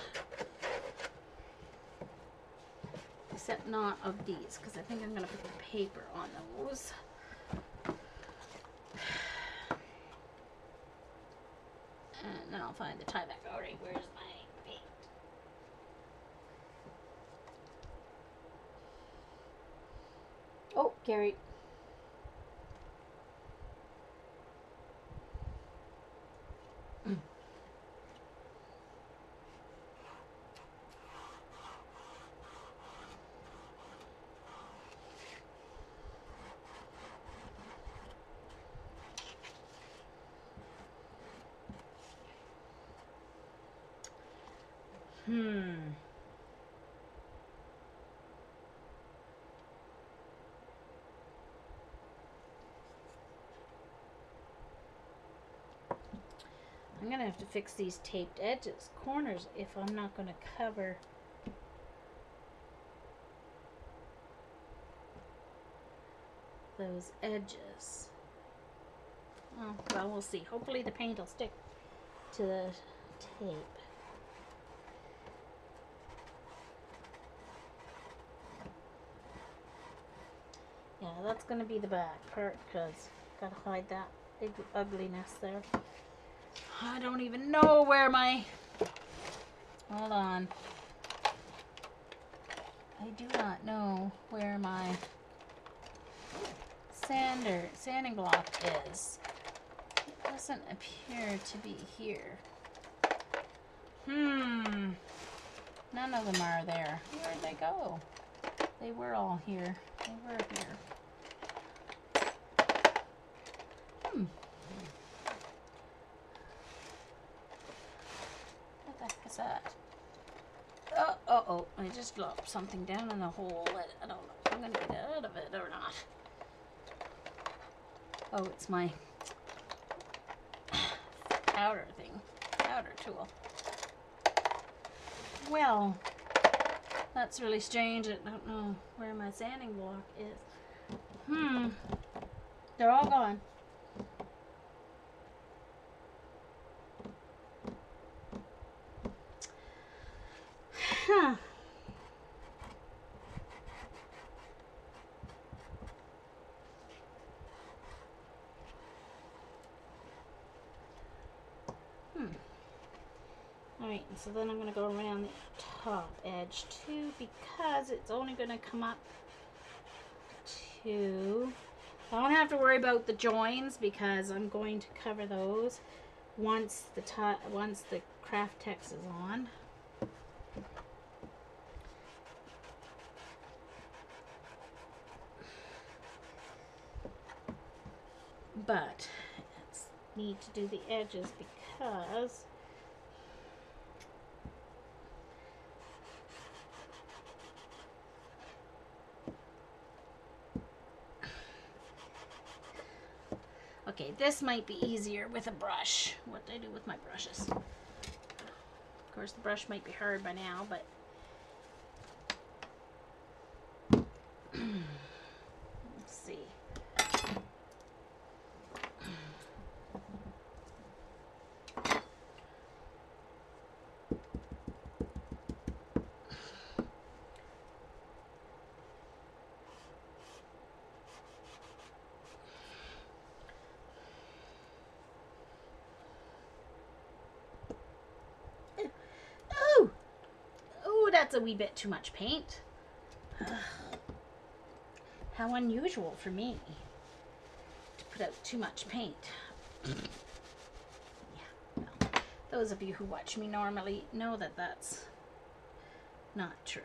Except not of these, because I think I'm going to put the paper on those. And then I'll find the tie back. Alright, where's my paint? Oh, Carrie. I'm going to have to fix these taped edges, corners, if I'm not going to cover those edges. Oh, well, we'll see. Hopefully the paint will stick to the tape. Yeah, that's going to be the back part, because gotta hide that big ugliness there. I don't even know where my... Hold on. I do not know where my sanding block is. It doesn't appear to be here. None of them are there. Where'd they go? They were all here. They were here. What the heck is that? I just dropped something down in the hole. I don't know if I'm going to get out of it or not. Oh, it's my powder thing. Powder tool. Well, that's really strange. I don't know where my sanding block is. They're all gone. Huh. Alright, so then I'm going to go around the top edge too, because it's only going to come up to... I don't have to worry about the joins because I'm going to cover those once the Craft Tex is on. But I need to do the edges because okay, this might be easier with a brush. What do I do with my brushes? Of course, the brush might be hard by now, but let's see. That's a wee bit too much paint. How unusual for me to put out too much paint. Yeah, well, those of you who watch me normally know that that's not true.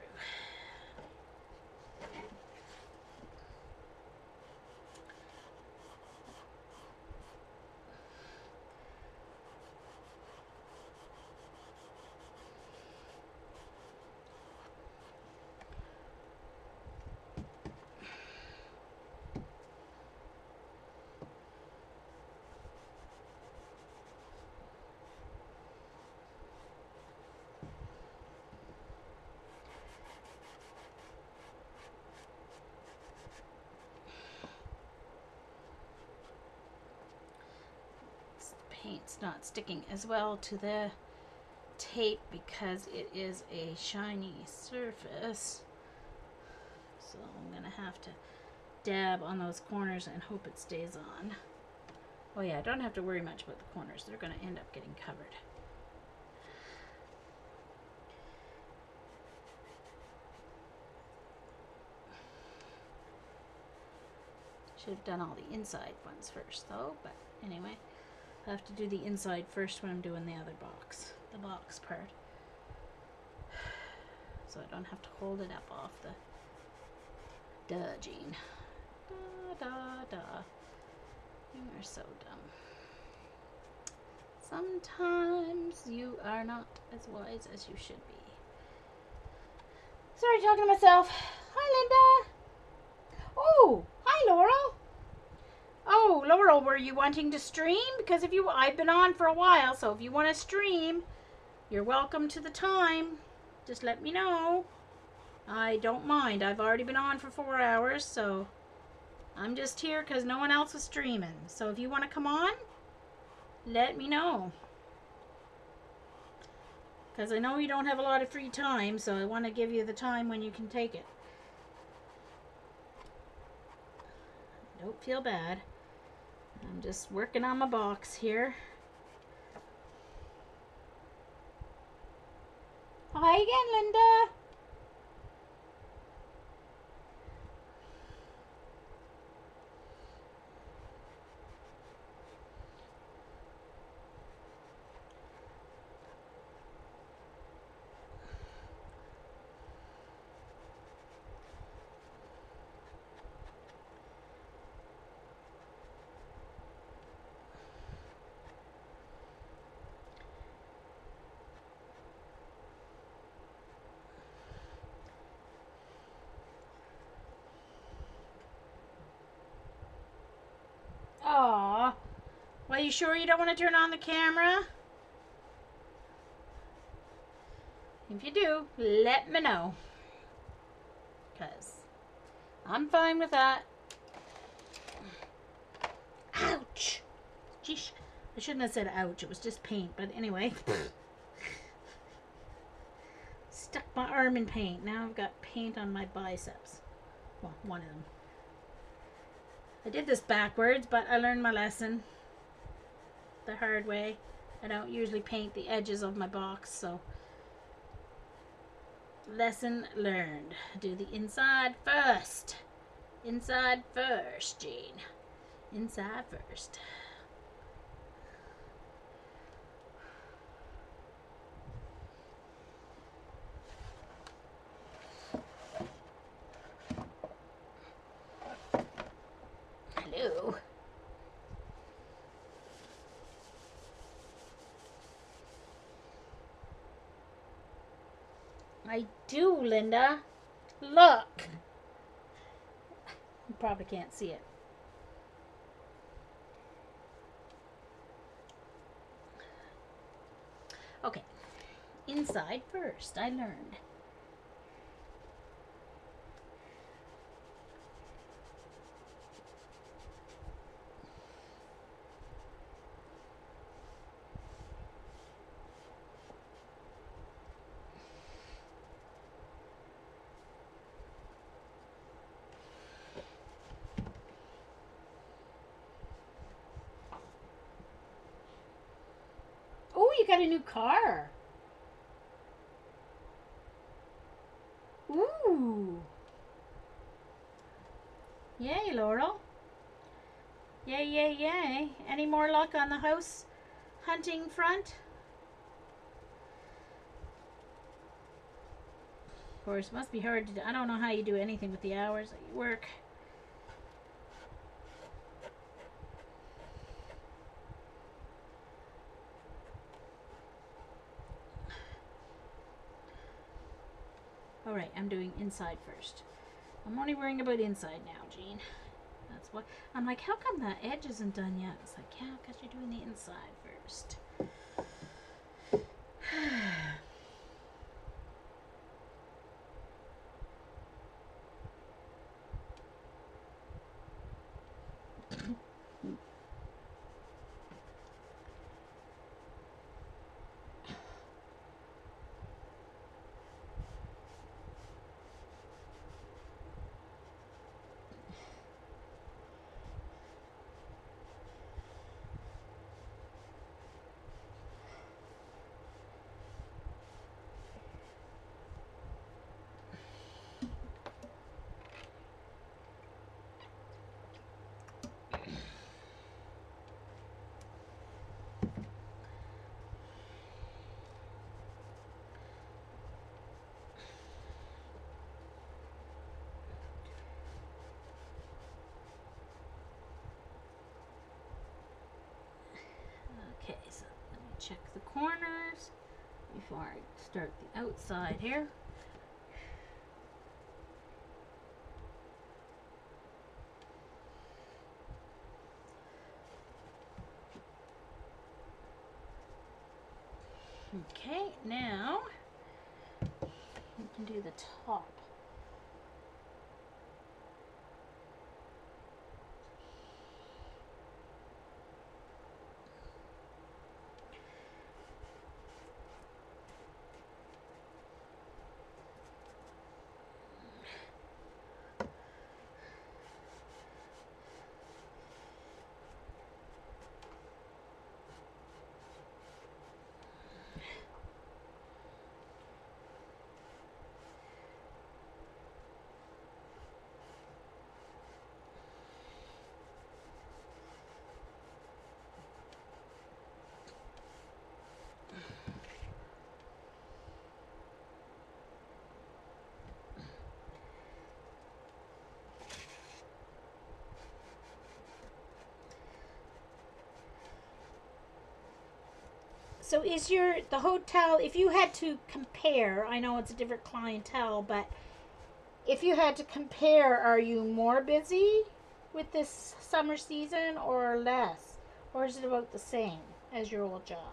Paint's not sticking as well to the tape because it is a shiny surface, so I'm gonna have to dab on those corners and hope it stays on. Oh yeah, I don't have to worry much about the corners. They're gonna end up getting covered. Should have done all the inside ones first though, but anyway. I have to do the inside first when I'm doing the other box, the box part. So I don't have to hold it up off the... Duh, Jean. Da, da, da. You are so dumb. Sometimes you are not as wise as you should be. Sorry, talking to myself. Hi, Linda. Oh, hi, Laurel. Oh, Laurel, were you wanting to stream? Because I've been on for a while, so if you want to stream, you're welcome to the time. Just let me know. I don't mind. I've already been on for 4 hours, so I'm just here because no one else was streaming. So if you want to come on, let me know. Because I know you don't have a lot of free time, so I want to give you the time when you can take it. Don't feel bad. I'm just working on my box here. Hi again, Linda. Well, you sure you don't want to turn on the camera? If you do, let me know. Because I'm fine with that. Ouch! Jeez. I shouldn't have said ouch. It was just paint. But anyway. Stuck my arm in paint. Now I've got paint on my biceps. Well, one of them. I did this backwards, but I learned my lesson the hard way. I don't usually paint the edges of my box, so lesson learned. Do the inside first. Inside first, Jean. Inside first. Hello. I do, Linda. Look. You probably can't see it. Okay. Inside first, I learned. Oh, you got a new car. Ooh. Yay, Laurel. Yay, yay, yay. Any more luck on the house hunting front? Of course, it must be hard to do. I don't know how you do anything with the hours that you work. Alright, I'm doing inside first. I'm only worrying about inside now, Jean. That's what I'm like, how come that edge isn't done yet? It's like, yeah, because you're doing the inside first. Okay, so let me check the corners before I start the outside here. Okay, now we can do the top. So is the hotel, if you had to compare, I know it's a different clientele, but if you had to compare, are you more busy with this summer season or less? Or is it about the same as your old job?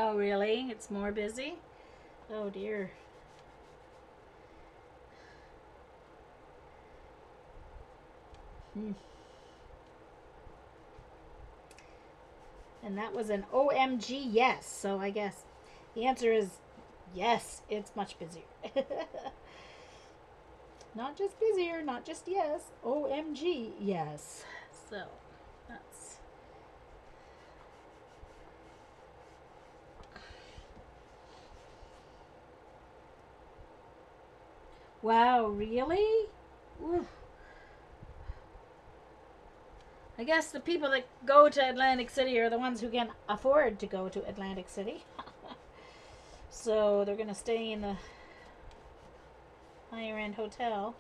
Oh, really? It's more busy? Oh, dear. Hmm. And that was an OMG yes. So I guess the answer is yes, it's much busier. Not just busier, not just yes. OMG yes. So that's. Wow, really? Oof. I guess the people that go to Atlantic City are the ones who can afford to go to Atlantic City. So they're going to stay in the higher end hotel.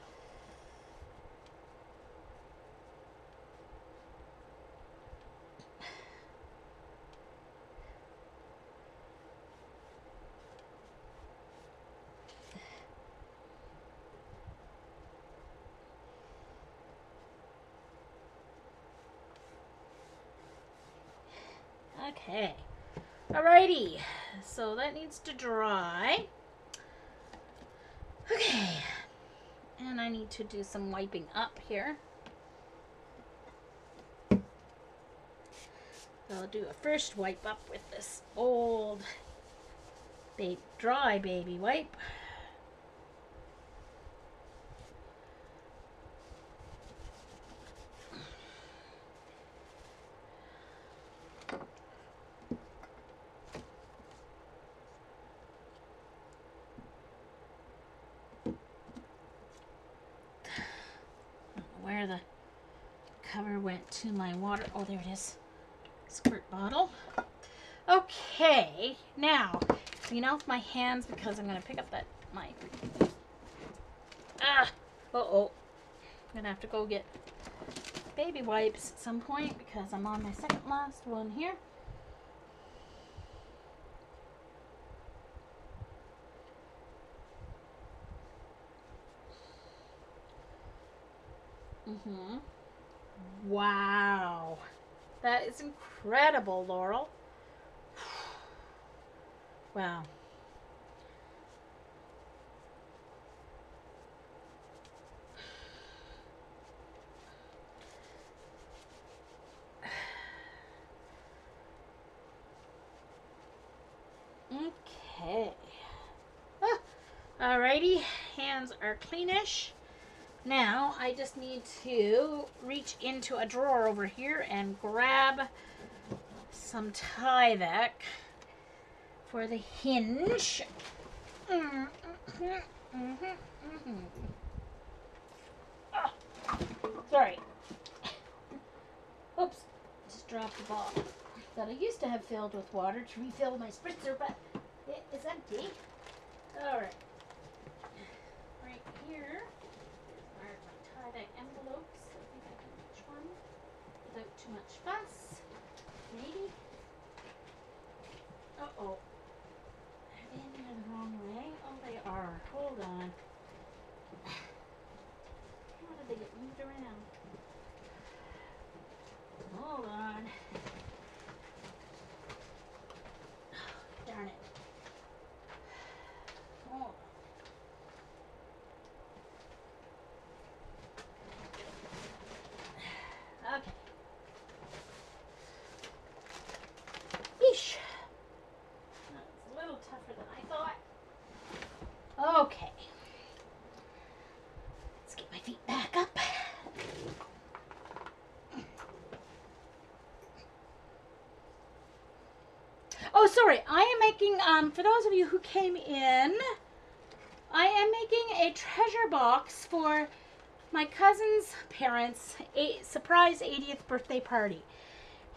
Okay. Alrighty. So that needs to dry. Okay. And I need to do some wiping up here. I'll do a first wipe up with this old dry baby wipe. Where the cover went to my water. Oh, there it is. Squirt bottle. Okay, now clean off my hands because I'm gonna pick up my. Uh-oh. I'm gonna have to go get baby wipes at some point because I'm on my second last one here. Wow. That is incredible, Laurel. Wow. Okay. Alrighty, hands are cleanish. Now I just need to reach into a drawer over here and grab some Tyvek for the hinge. Oh, sorry. Oops, just dropped the bottle that I used to have filled with water to refill my spritzer, but it is empty. Alright. Right here are my Tyvek envelopes. I think I can reach one without too much fuss. Maybe. Uh-oh. Are they in there the wrong way? Oh, they are. Hold on. How did they get moved around? Hold on. Darn it. Hold on. Okay. Yeesh. That's a little tougher than I thought. Okay. Let's get my feet back up. Oh, sorry. I am making, for those of you who came in, I am making a treasure box for my cousin's parents' surprise 80th birthday party.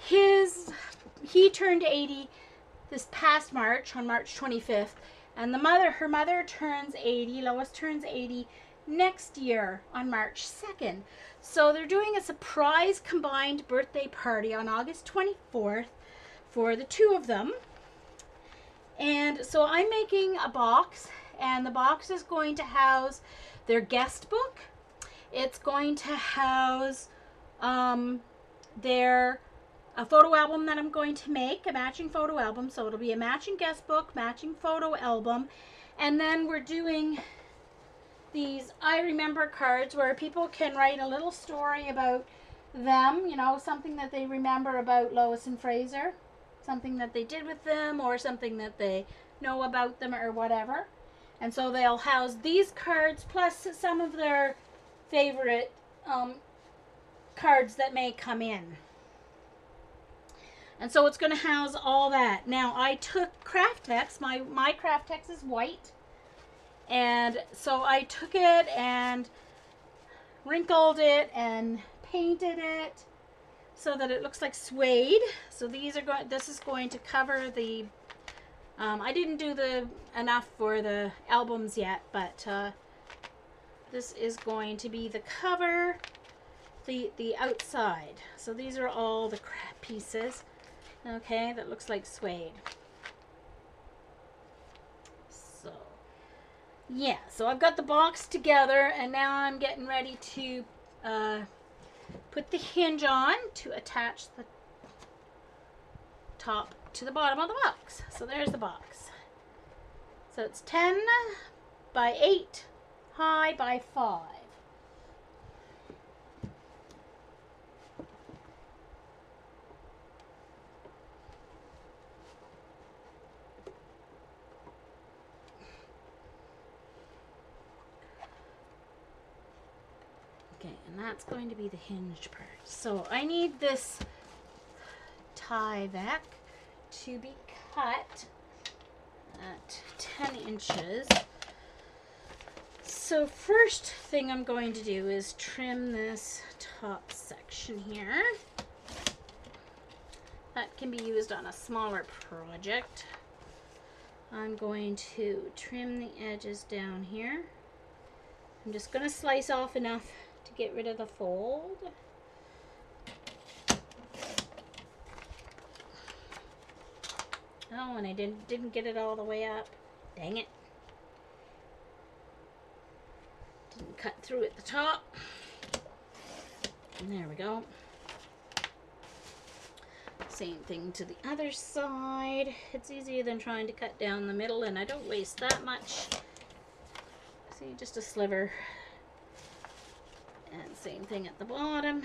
he turned 80 this past March, on March 25th, and her mother turns 80, Lois turns 80 next year on March 2nd. So they're doing a surprise combined birthday party on August 24th for the two of them. And so I'm making a box, and the box is going to house their guest book. It's going to house a photo album that I'm going to make, a matching photo album. So it'll be a matching guest book, matching photo album. And then we're doing these I Remember cards where people can write a little story about them, you know, something that they remember about Lois and Fraser, something that they did with them or something that they know about them or whatever. And so they'll house these cards plus some of their favorite cards that may come in. And so it's going to house all that. Now, I took Craftex. My Craftex is white. And so I took it and wrinkled it and painted it so that it looks like suede. So this is going to cover the, I didn't do enough for the albums yet, but this is going to be the cover, the outside. So these are all the pieces. Okay, that looks like suede. So, yeah, so I've got the box together, and now I'm getting ready to put the hinge on to attach the top to the bottom of the box. So there's the box. So it's 10 by 8 high by 5. Okay, and that's going to be the hinged part. So I need this Tyvek to be cut at 10 inches. So first thing I'm going to do is trim this top section here. That can be used on a smaller project. I'm going to trim the edges down here. I'm just going to slice off enough to get rid of the fold. Oh, and I didn't get it all the way up. Dang it. Didn't cut through at the top. And there we go. Same thing to the other side. It's easier than trying to cut down the middle, and I don't waste that much. See, just a sliver. And same thing at the bottom.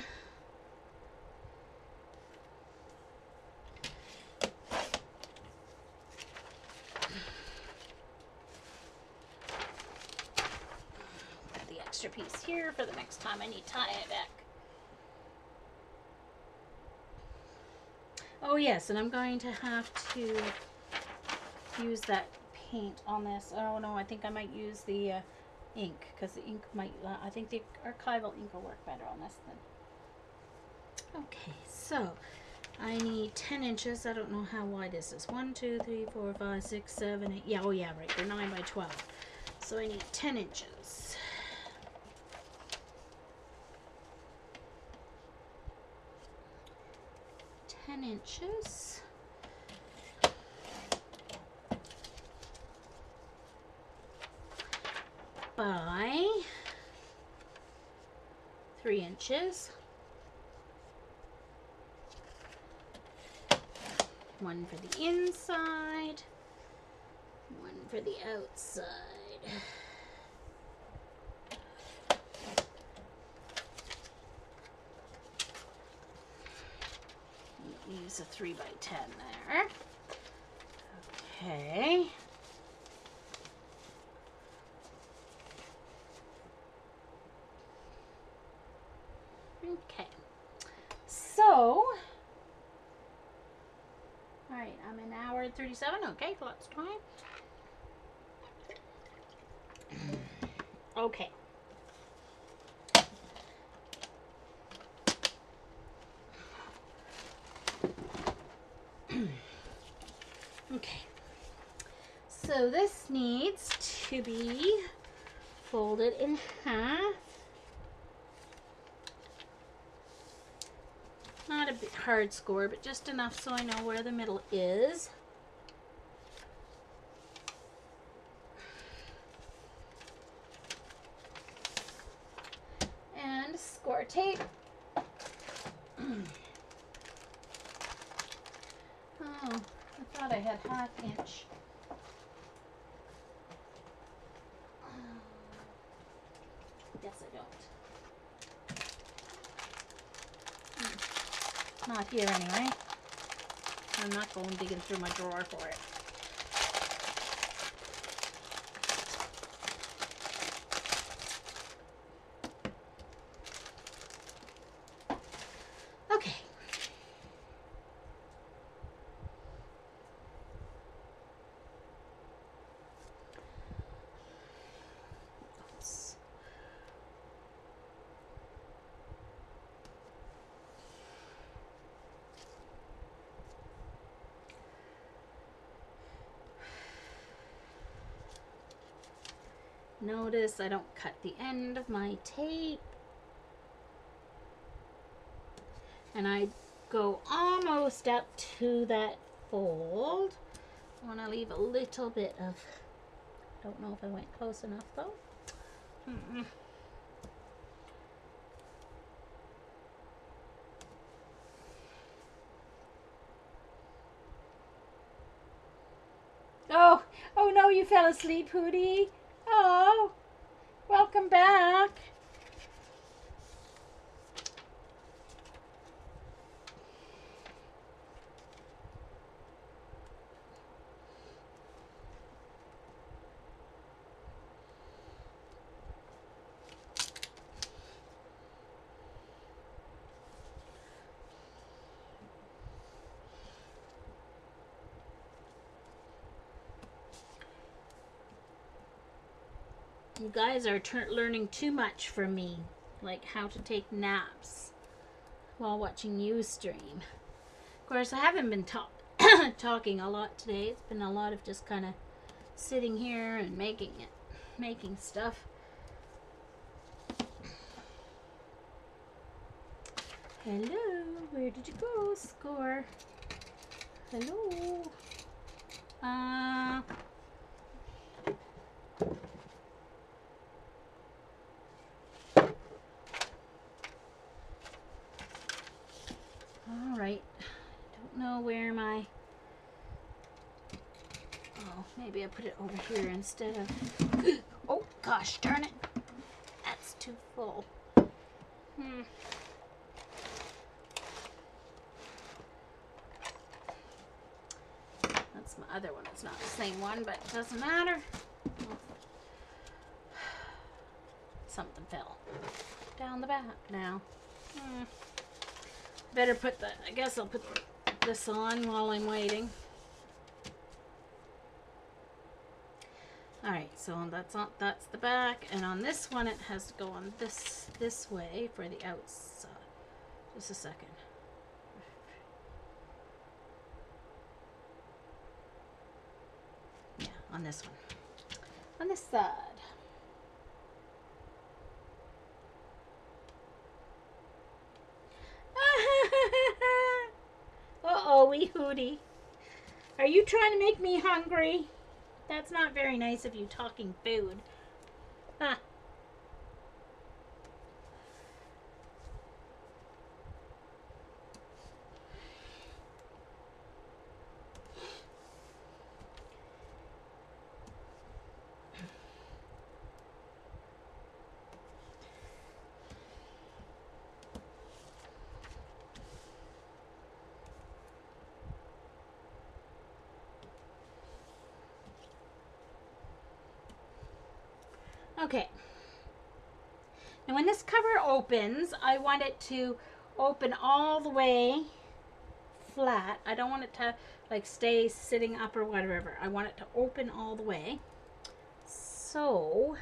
Put the extra piece here for the next time I need to tie it back. Oh yes, and I'm going to have to use that paint on this. Oh no, I think I might use the ink, because the ink might, I think the archival ink will work better on this then. Okay, so I need 10 inches. I don't know how wide this is. 1, 2, 3, 4, 5, 6, 7, 8. Yeah, oh yeah, right. They're 9 by 12. So I need 10 inches. Inches by 3 inches. 1 for the inside, 1 for the outside. Use a 3 by 10 there. Okay. Okay. So, all right, I'm an hour and 37. Okay, lots of time. Okay. Okay. So this needs to be folded in half. Not a bit hard score, but just enough so I know where the middle is. And score tape. Oh, I thought I had 1/2 inch. Guess I don't. Not here anyway. I'm not going digging through my drawer for it. Okay. Oops. Notice I don't cut the end of my tape. And I go almost up to that fold. I want to leave a little bit of, don't know if I went close enough though. Oh no, you fell asleep, Hootie. Oh, welcome back. You guys are learning too much from me, like how to take naps while watching you stream. Of course, I haven't been talking a lot today. It's been a lot of just kind of sitting here and making stuff. Hello, where did you go, Score? Hello. All right. Don't know where my. Oh, maybe I put it over here instead of. Oh gosh, darn it! That's too full. That's my other one. It's not the same one, but it doesn't matter. Something fell down the back now. Better put the. I guess I'll put this on while I'm waiting. All right, so that's the back, and on this one it has to go on this way for the outside. Just a second. Yeah, on this one. On this side. Uh-oh, wee Hootie. Are you trying to make me hungry? That's not very nice of you talking food. Huh. Okay. Now when this cover opens, I want it to open all the way flat. I don't want it to like stay sitting up or whatever. I want it to open all the way. So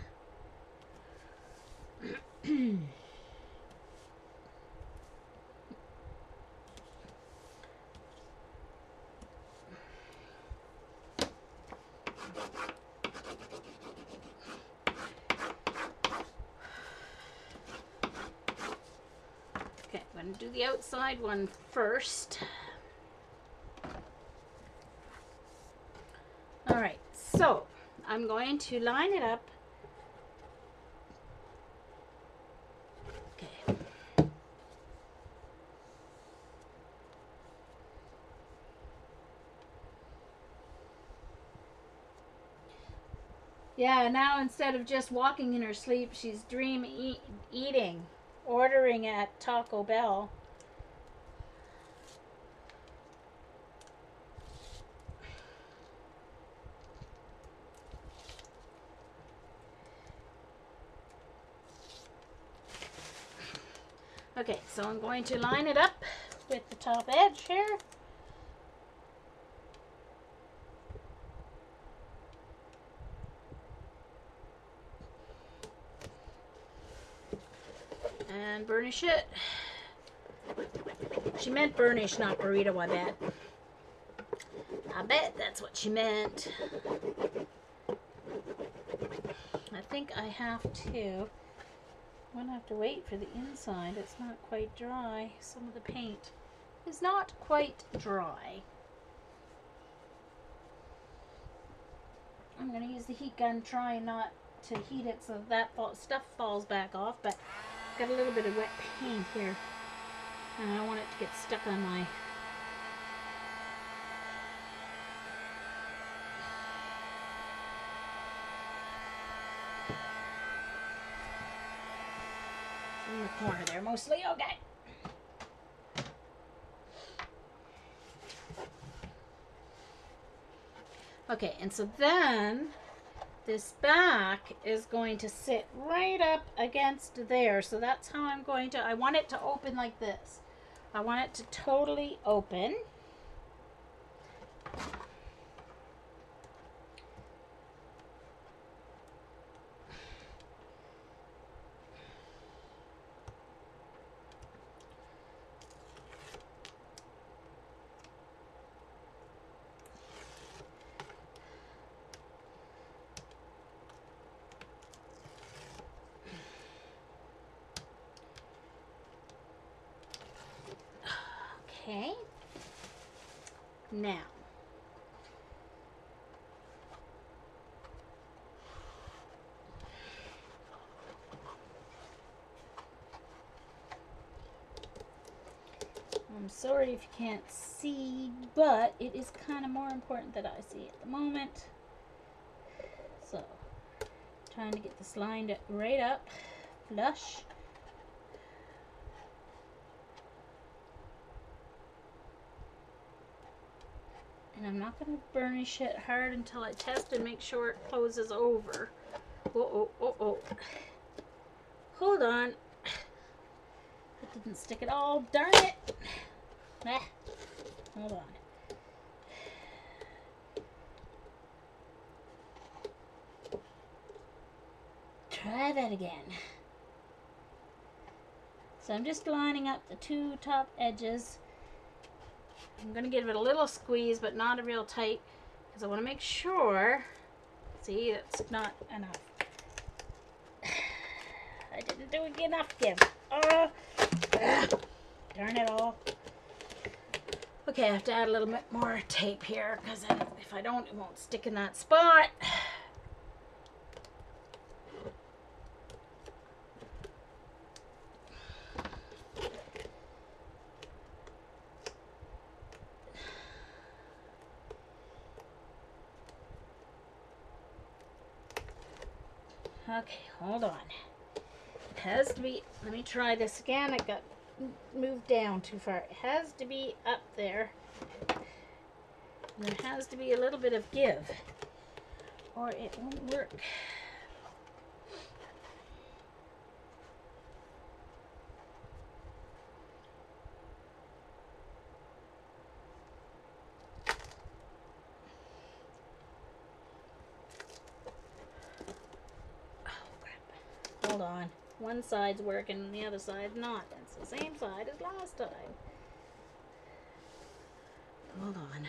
going to do the outside one first. All right, so I'm going to line it up. Okay. Yeah, now instead of just walking in her sleep, she's eating, ordering at Taco Bell. Okay, so I'm going to line it up with the top edge here. And burnish it. She meant burnish, not burrito, I bet. I bet that's what she meant. I think I have to. I'm going to have to wait for the inside. It's not quite dry. Some of the paint is not quite dry. I'm going to use the heat gun, try not to heat it so that stuff falls back off, but I've got a little bit of wet paint here, and I don't want it to get stuck on my... in the corner there mostly. Okay. Okay, and so then this back is going to sit right up against there. So that's how I'm going to, I want it to open like this. I want it to totally open. Okay. Now, I'm sorry if you can't see, but it is kind of more important that I see at the moment. So, trying to get this lined right up, flush. And I'm not going to burnish it hard until I test and make sure it closes over. Oh. Hold on. It didn't stick at all. Darn it. Hold on. Try that again. So I'm just lining up the two top edges. I'm going to give it a little squeeze, but not a real tight, because I want to make sure. See, it's not enough. I didn't do enough give. Oh, darn it all. Okay, I have to add a little bit more tape here, because if I don't, it won't stick in that spot. Okay, hold on. It has to be, let me try this again. I got moved down too far. It has to be up there. There has to be a little bit of give, or it won't work. Hold on. One side's working and the other side's not. It's the same side as last time. Hold on.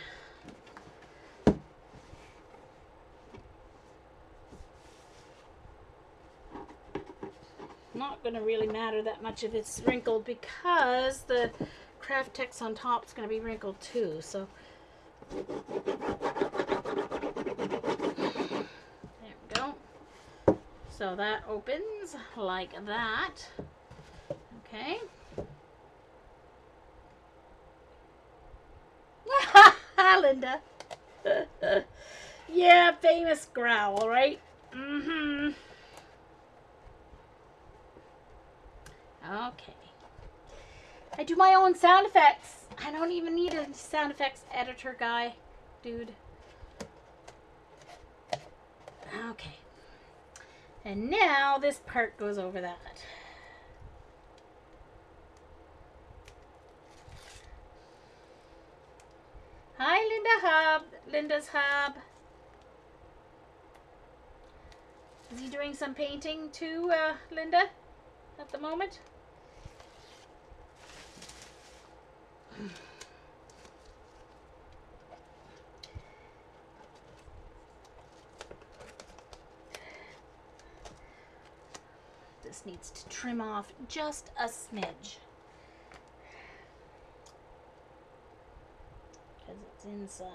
not going to really matter that much if it's wrinkled because the craft text on top is going to be wrinkled too. So there we go. So that opens like that. Okay. Linda. Yeah, famous growl, right? Mm-hmm. Okay. I do my own sound effects. I don't even need a sound effects editor guy, dude. Okay. And now this part goes over that. Hi, Linda Hub. Linda's Hub. Is he doing some painting too, Linda, at the moment? This needs to trim off just a smidge. Because it's inside.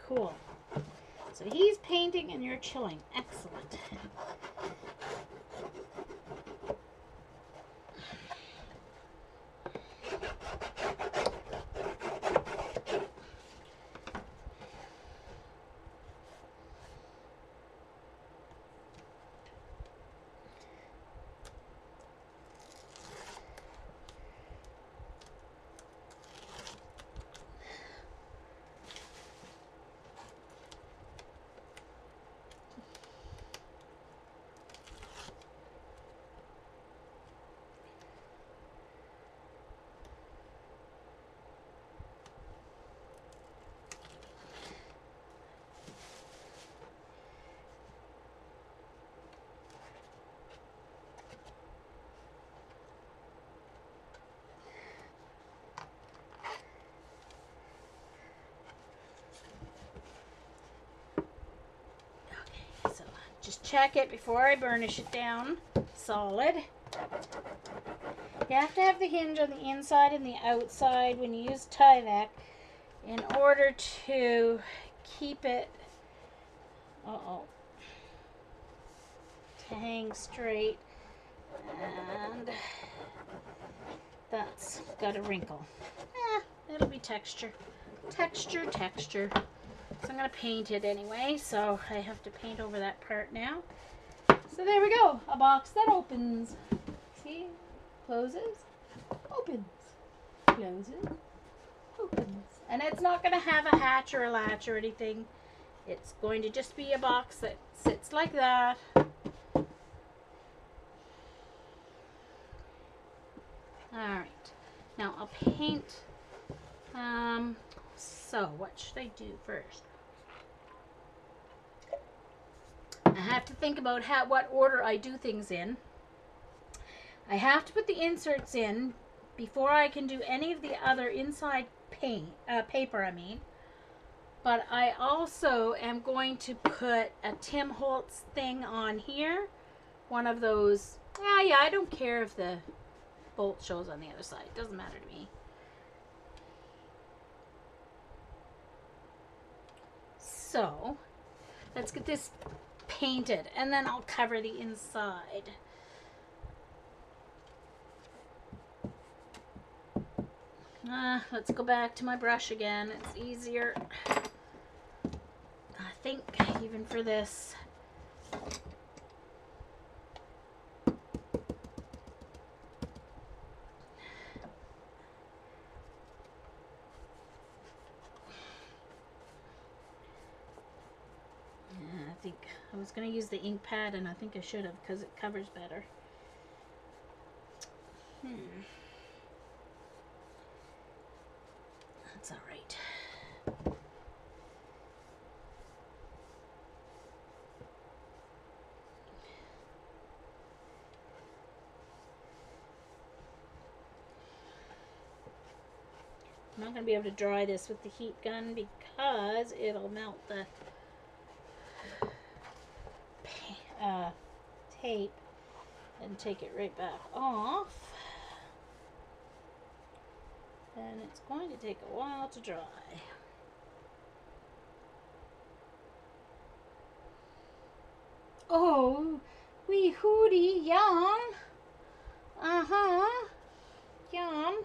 Cool. So he's painting and you're chilling. Excellent. So just check it before I burnish it down solid. You have to have the hinge on the inside and the outside when you use Tyvek in order to keep it to hang straight, and that's got a wrinkle. It'll be texture. So I'm going to paint it anyway, so I have to paint over that part now. So there we go, a box that opens. See? Closes, opens, closes, opens. And it's not going to have a hatch or a latch or anything. It's going to just be a box that sits like that. Alright, now I'll paint. So what should I do first? I have to think about what order I do things in. I have to put the inserts in before I can do any of the other inside paper, But I also am going to put a Tim Holtz thing on here. One of those, yeah, I don't care if the bolt shows on the other side. It doesn't matter to me. So, let's get this painted and then I'll cover the inside. Let's go back to my brush again. It's easier, I think, even for this. I think I was going to use the ink pad, and I think I should have because it covers better. That's all right. I'm not going to be able to dry this with the heat gun because it'll melt the tape and take it right back off. And it's going to take a while to dry. Oh, wee hootie, yum. Uh-huh. Yum.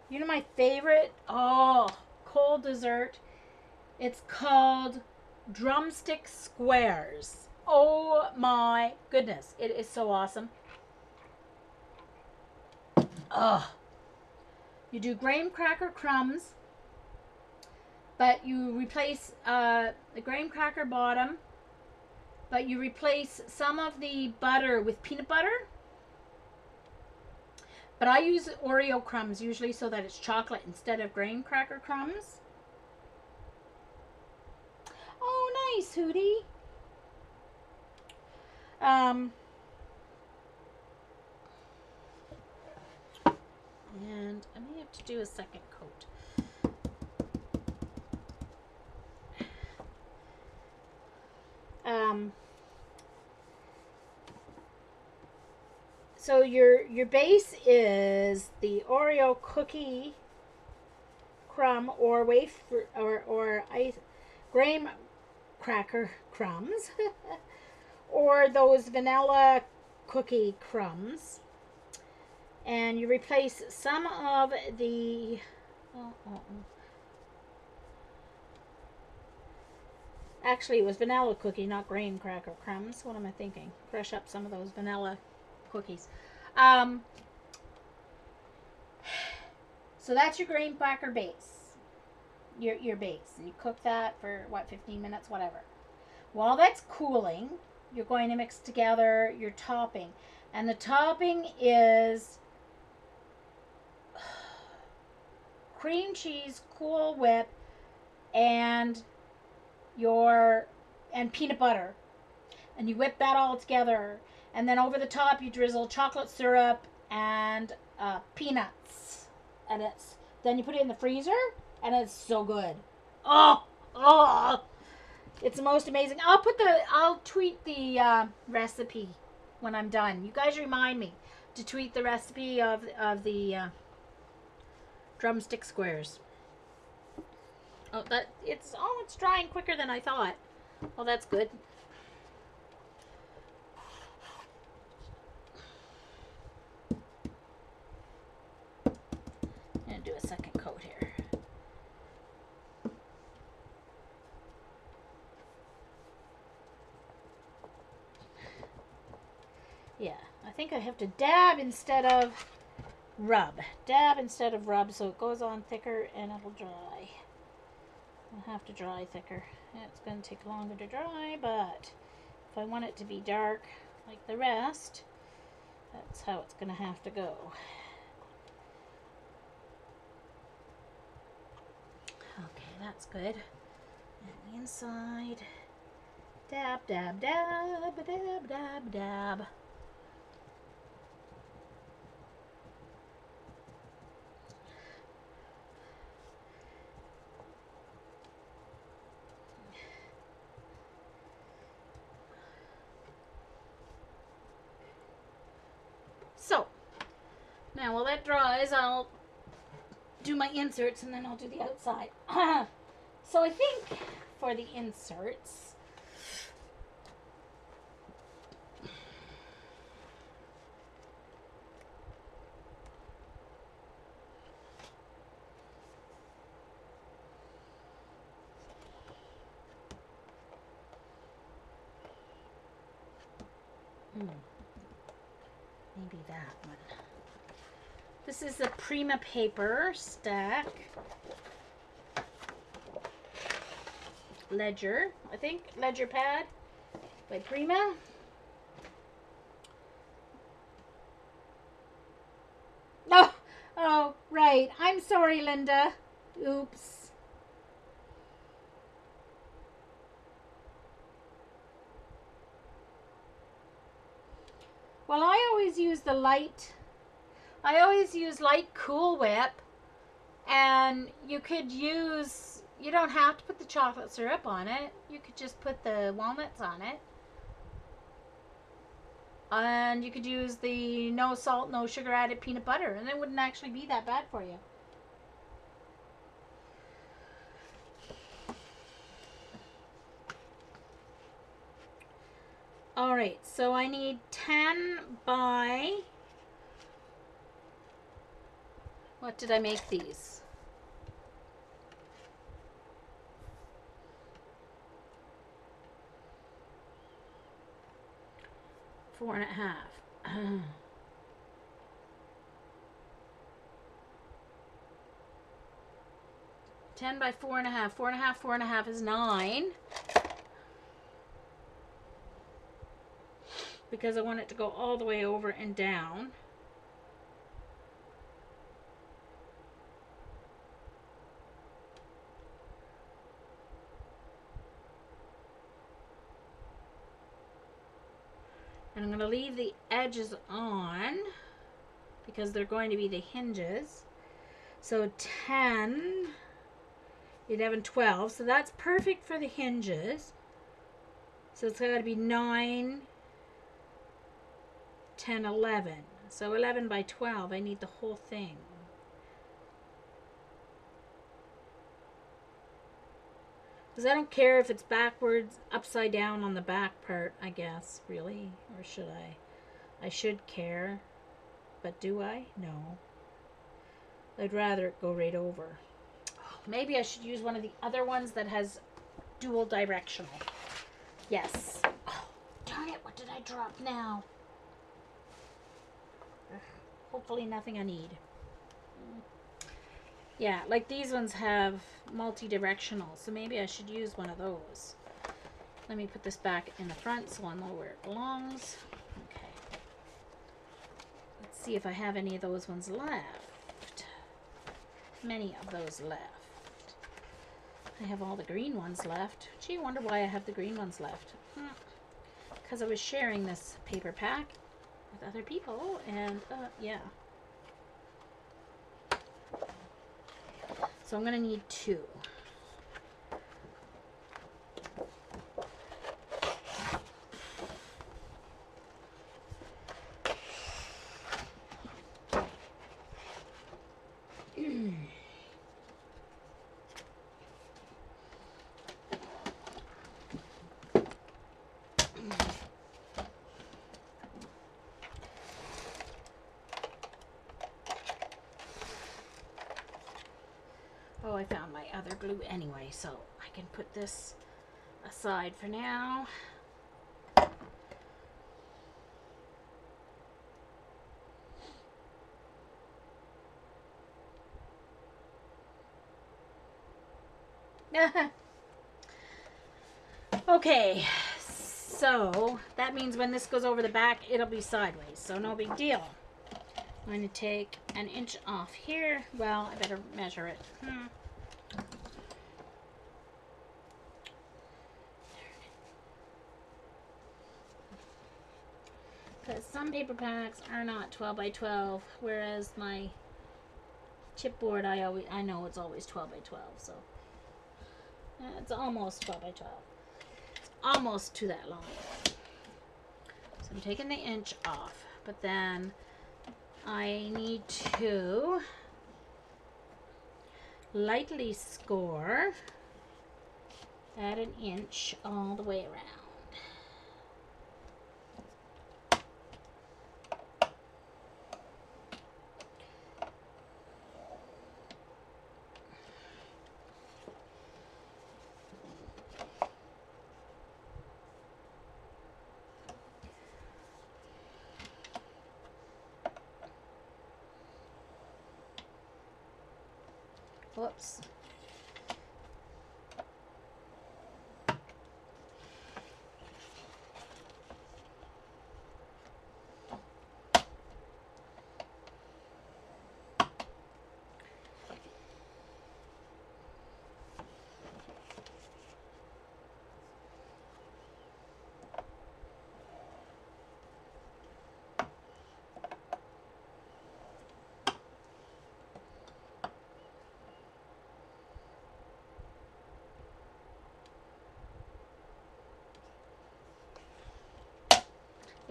You know my favorite? Oh, cold dessert. It's called drumstick squares. Oh my goodness. It is so awesome. Oh. You do graham cracker crumbs, but you replace the graham cracker bottom, but you replace some of the butter with peanut butter. But I use Oreo crumbs usually so that it's chocolate instead of graham cracker crumbs. Oh, nice, Hootie. And I may have to do a second coat. So your base is the Oreo cookie crumb or wafer or ice graham cracker crumbs or those vanilla cookie crumbs, and you replace some of the actually it was vanilla cookie, not graham cracker crumbs. What am I thinking? Crush up some of those vanilla cookies. So that's your graham cracker base, your base, and you cook that for what, 15 minutes, whatever. While that's cooling, you're going to mix together your topping, and the topping is cream cheese, Cool Whip, and peanut butter, and you whip that all together, and then over the top you drizzle chocolate syrup and peanuts, and then you put it in the freezer, and it's so good. Oh, it's the most amazing. I'll tweet the recipe when I'm done. You guys remind me to tweet the recipe of the drumstick squares. Oh, it's drying quicker than I thought. Well, that's good. I'm gonna do a second coat here. Yeah, I think I have to dab instead of rub. Dab instead of rub, so it goes on thicker and it'll dry. I'll have to dry thicker. It's going to take longer to dry, but if I want it to be dark like the rest, that's how it's going to have to go. Okay, that's good. And the inside, dab, dab, dab, dab, dab, dab. So, now while that dries, I'll do my inserts and then I'll do the outside. So I think for the inserts, maybe that one. This is the Prima paper stack. Ledger, I think. Ledger pad by Prima. Oh, right. I'm sorry, Linda. Oops. Well, I always use light Cool Whip
And you could use, you don't have to put the chocolate syrup on it. You could just put the walnuts on it. And you could use the no salt, no sugar added peanut butter, and it wouldn't actually be that bad for you.
All right, so I need 10 by, what did I make these? Four and a half. 10 by 4.5. 4.5, 4.5 is 9. Because I want it to go all the way over and down. And I'm going to leave the edges on because they're going to be the hinges. So 10, 11, 12. So that's perfect for the hinges. So it's got to be 9, 10, 11. So 11 by 12, I need the whole thing. Because I don't care if it's backwards, upside down on the back part, I guess, really. Or should I? I should care. But do I? No. I'd rather it go right over. Maybe I should use one of the other ones that has dual directional. Yes. Oh, darn it, what did I drop now? Hopefully nothing I need. Yeah, like these ones have multi-directional, so maybe I should use one of those. Let me put this back in the front so I know where it belongs. Okay. Let's see if I have any of those ones left. Many of those left. I have all the green ones left. Gee, I wonder why I have the green ones left. Because I was sharing this paper pack with other people, and yeah. So I'm going to need 2. Oh, I found my other glue anyway, so I can put this aside for now. Okay, so that means when this goes over the back, it'll be sideways, so no big deal. I'm going to take an inch off here. Well, I better measure it. Because some paper packs are not 12 by 12, whereas my chipboard, I know it's always 12 by 12, so it's almost 12 by 12. It's almost to that long. So I'm taking the inch off, but then I need to lightly score at an inch all the way around. Whoops.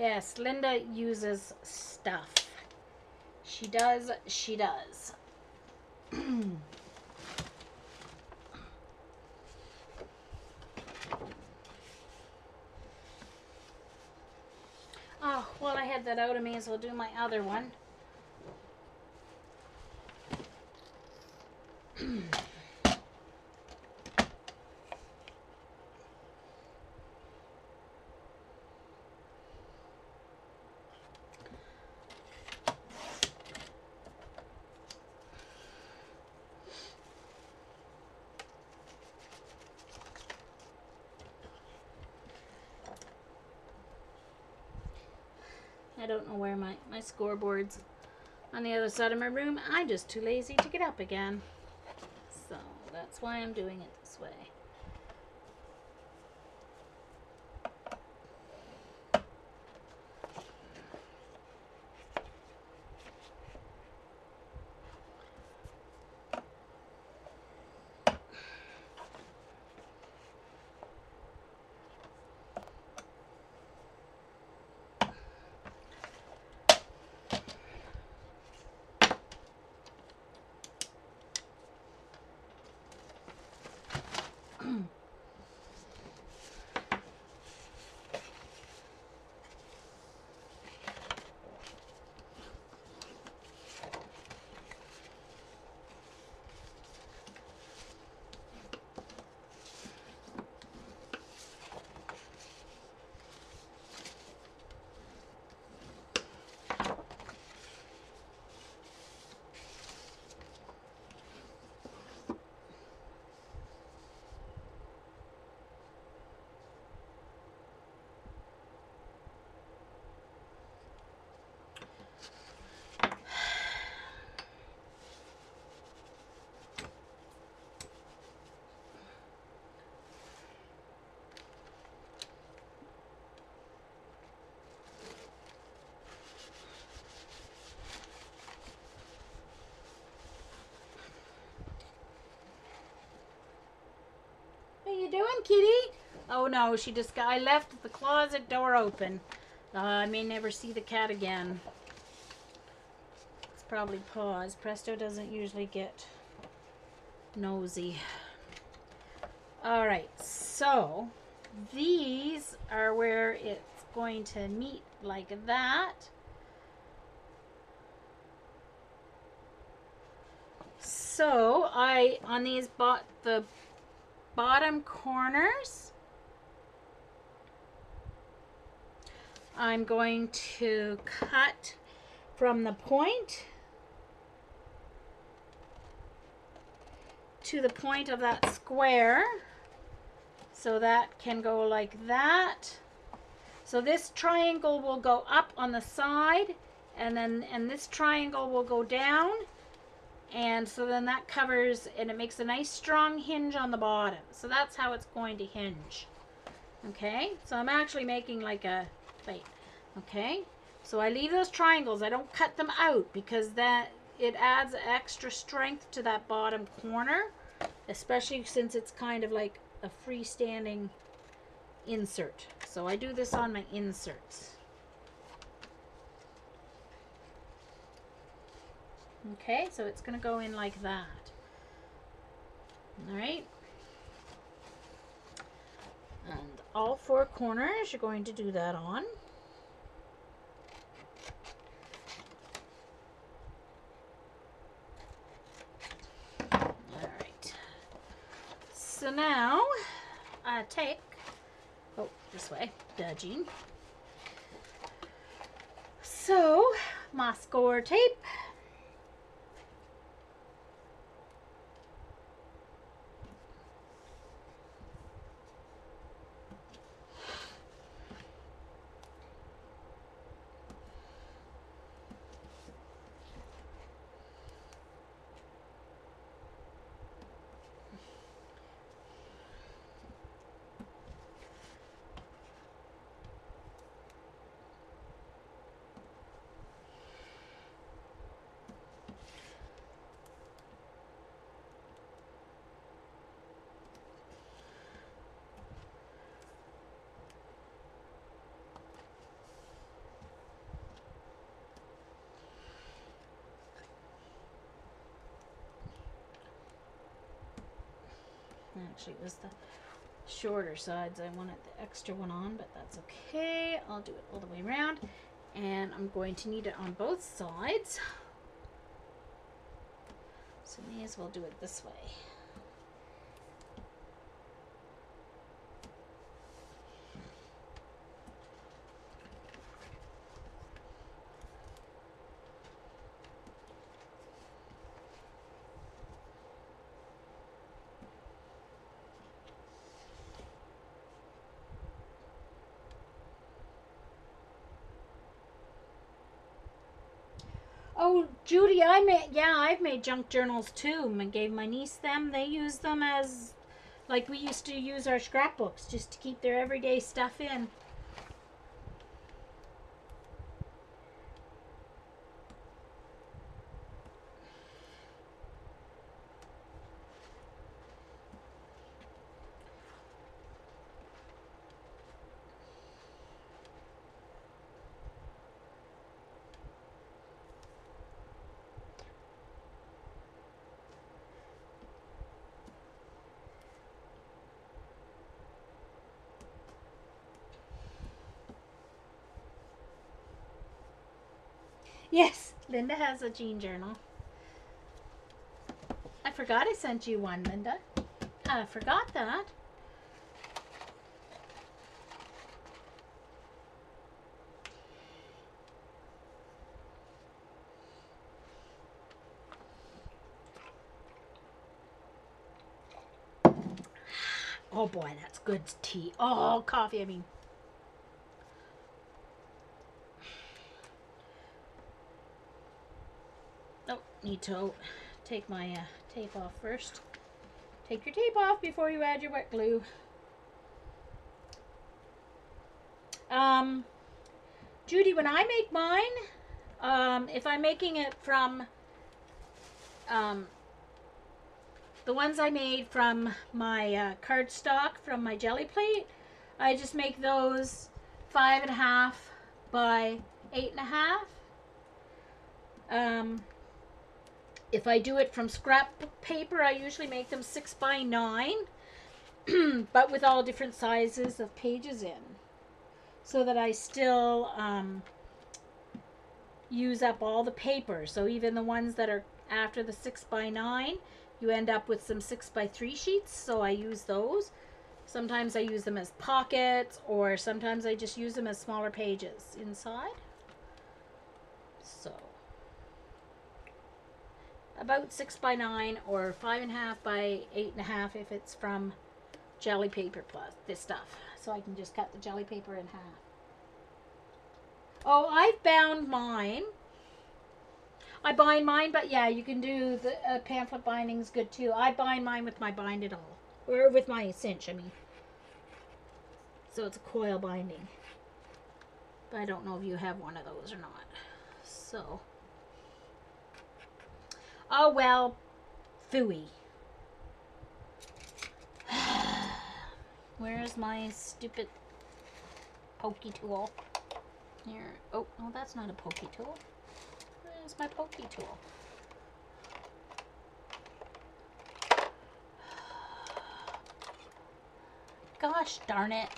Yes, Linda uses stuff. She does, she does. Oh, while I had that out, I may as well do my other one. I don't know where my scoreboard's on the other side of my room. I'm just too lazy to get up again. So that's why I'm doing it this way. What are you doing, kitty? Oh no, she just got, I left the closet door open. I may never see the cat again. It's probably paws. Presto doesn't usually get nosy. Alright, so these are where it's going to meet like that. So I, on these, bought the bottom corners, I'm going to cut from the point to the point of that square, so that can go like that. So this triangle will go up on the side, and this triangle will go down, and so then that covers, and it makes a nice strong hinge on the bottom. So that's how it's going to hinge. Okay, so I'm actually making like a plate. Okay, so I leave those triangles. I don't cut them out because that it adds extra strength to that bottom corner, especially since it's kind of like a freestanding insert. So I do this on my inserts. Okay, so it's going to go in like that. All right. And all four corners you're going to do that on. All right. So now take, oh, this way, dudging. So my score tape. Actually, it was the shorter sides I wanted the extra one on, but that's okay. I'll do it all the way around, and I'm going to need it on both sides, so may as well do it this way. Oh, Judy, I've made junk journals too, and gave my niece them. They use them as, like we used to use our scrapbooks, just to keep their everyday stuff in. Yes, Linda has a jean journal. I forgot I sent you one, Linda. I forgot that. Oh boy, that's good tea. Oh, coffee, I mean. Oh, need to take my tape off first. Take your tape off before you add your wet glue. Judy, when I make mine, if I'm making it from the ones I made from my cardstock from my jelly plate, I just make those 5.5 by 8.5. If I do it from scrapbook paper, I usually make them 6 by 9, but with all different sizes of pages in, so that I still use up all the paper. So even the ones that are after the 6 by 9, you end up with some 6 by 3 sheets, so I use those. Sometimes I use them as pockets, or sometimes I just use them as smaller pages inside. So about 6 by 9 or 5.5 by 8.5 if it's from jelly paper plus this stuff. So I can just cut the jelly paper in half. Oh, I've bound mine. I bind mine, but yeah, you can do the pamphlet binding's good too. I bind mine with my Bind It All, or with my cinch, I mean. So it's a coil binding. But I don't know if you have one of those or not. So. Oh well, phooey. Where's my stupid pokey tool? Here. Oh, no, that's not a pokey tool. Where's my pokey tool? Gosh darn it.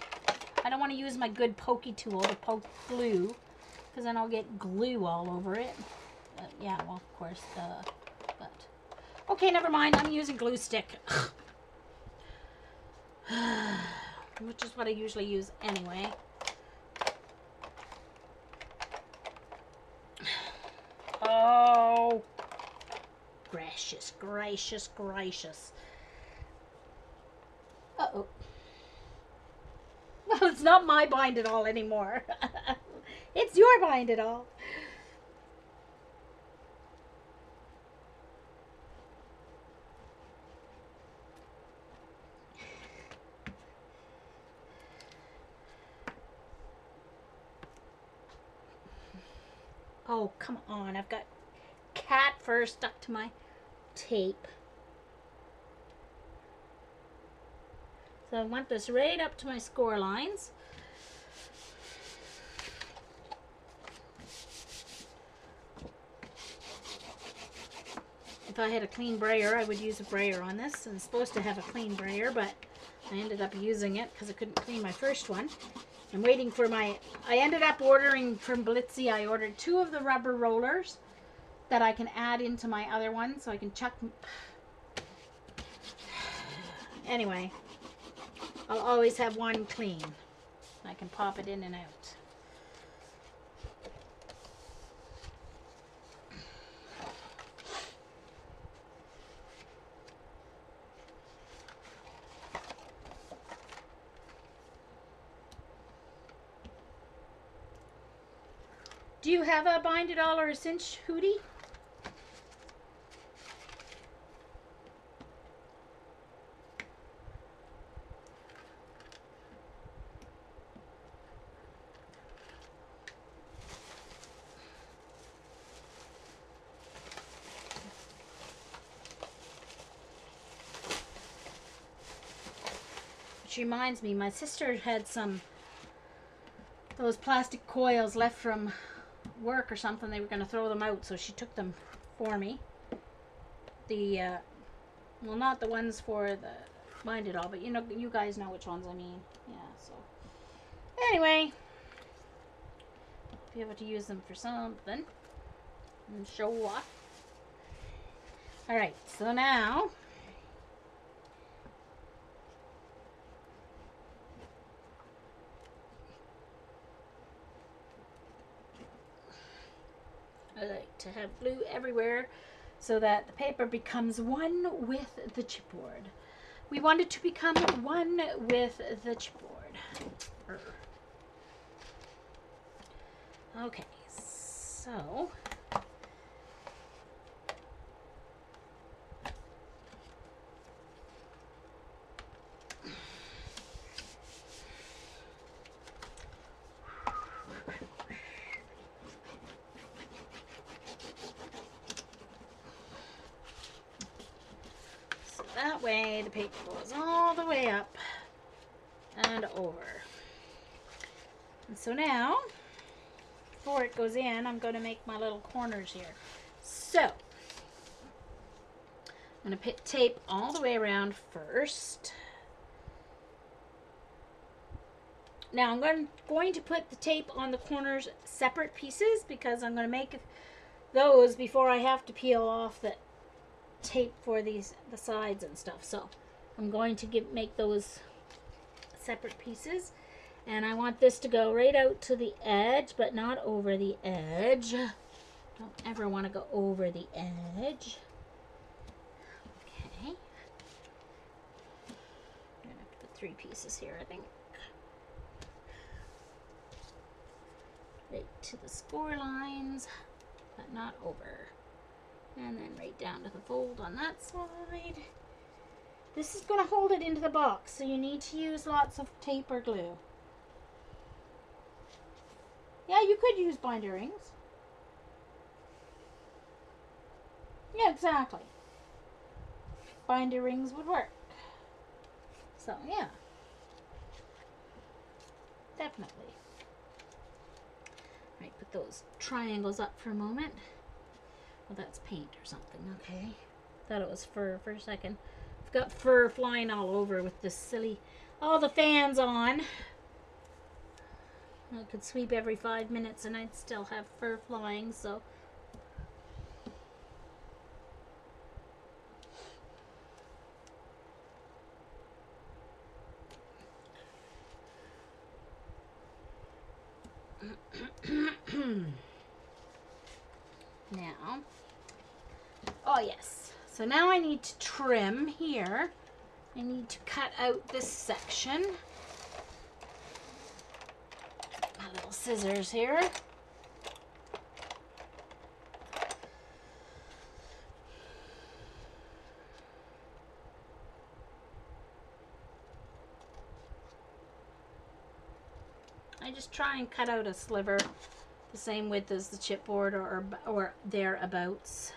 I don't want to use my good pokey tool to poke glue, because then I'll get glue all over it. Yeah, well, of course, but... Okay, never mind. I'm using glue stick. Which is what I usually use anyway. Oh, gracious, gracious, gracious. Uh-oh. Well, it's not my Bind It All anymore. It's your Bind It All. Oh, come on. I've got cat fur stuck to my tape. So I want this right up to my score lines. if I had a clean brayer, I would use a brayer on this. And it's supposed to have a clean brayer, but I ended up using it because I couldn't clean my first one. I'm waiting for I ended up ordering from Blitzy. I ordered 2 of the rubber rollers that I can add into my other one so I can chuck. Anyway, I'll always have one clean. I can pop it in and out. Do you have a bind it all or a cinch, Hootie? Which reminds me, my sister had those plastic coils left from work or something. They were going to throw them out, so she took them for me. Well, not the ones for the bind it all, but you guys know which ones I mean. Yeah, so anyway, be able to use them for something and show off. All right, so now I like to have glue everywhere so that the paper becomes one with the chipboard. We want it to become one with the chipboard. Okay, so that way the paper goes all the way up and over. And so now, before it goes in, I'm going to make my little corners here. So, I'm going to put tape all the way around first. Now I'm going to put the tape on the corners separate pieces because I'm going to make those before I have to peel off the tape for the sides and stuff. So I'm going to make those separate pieces, and I want this to go right out to the edge but not over the edge. Don't ever want to go over the edge. Okay, I'm gonna have to put 3 pieces here, I think. Right to the score lines but not over. And then right down to the fold on that side. This is going to hold it into the box, so you need to use lots of tape or glue. Yeah, you could use binder rings. Yeah, exactly. Binder rings would work. So, yeah. Definitely. Right, put those triangles up for a moment. Well, that's paint or something, okay. Thought it was fur for a second. I've got fur flying all over with this silly, all the fans on. I could sweep every 5 minutes and I'd still have fur flying, so. Now, oh yes, so now I need to trim here. I need to cut out this section. My little scissors here. I just try and cut out a sliver the same width as the chipboard or thereabouts.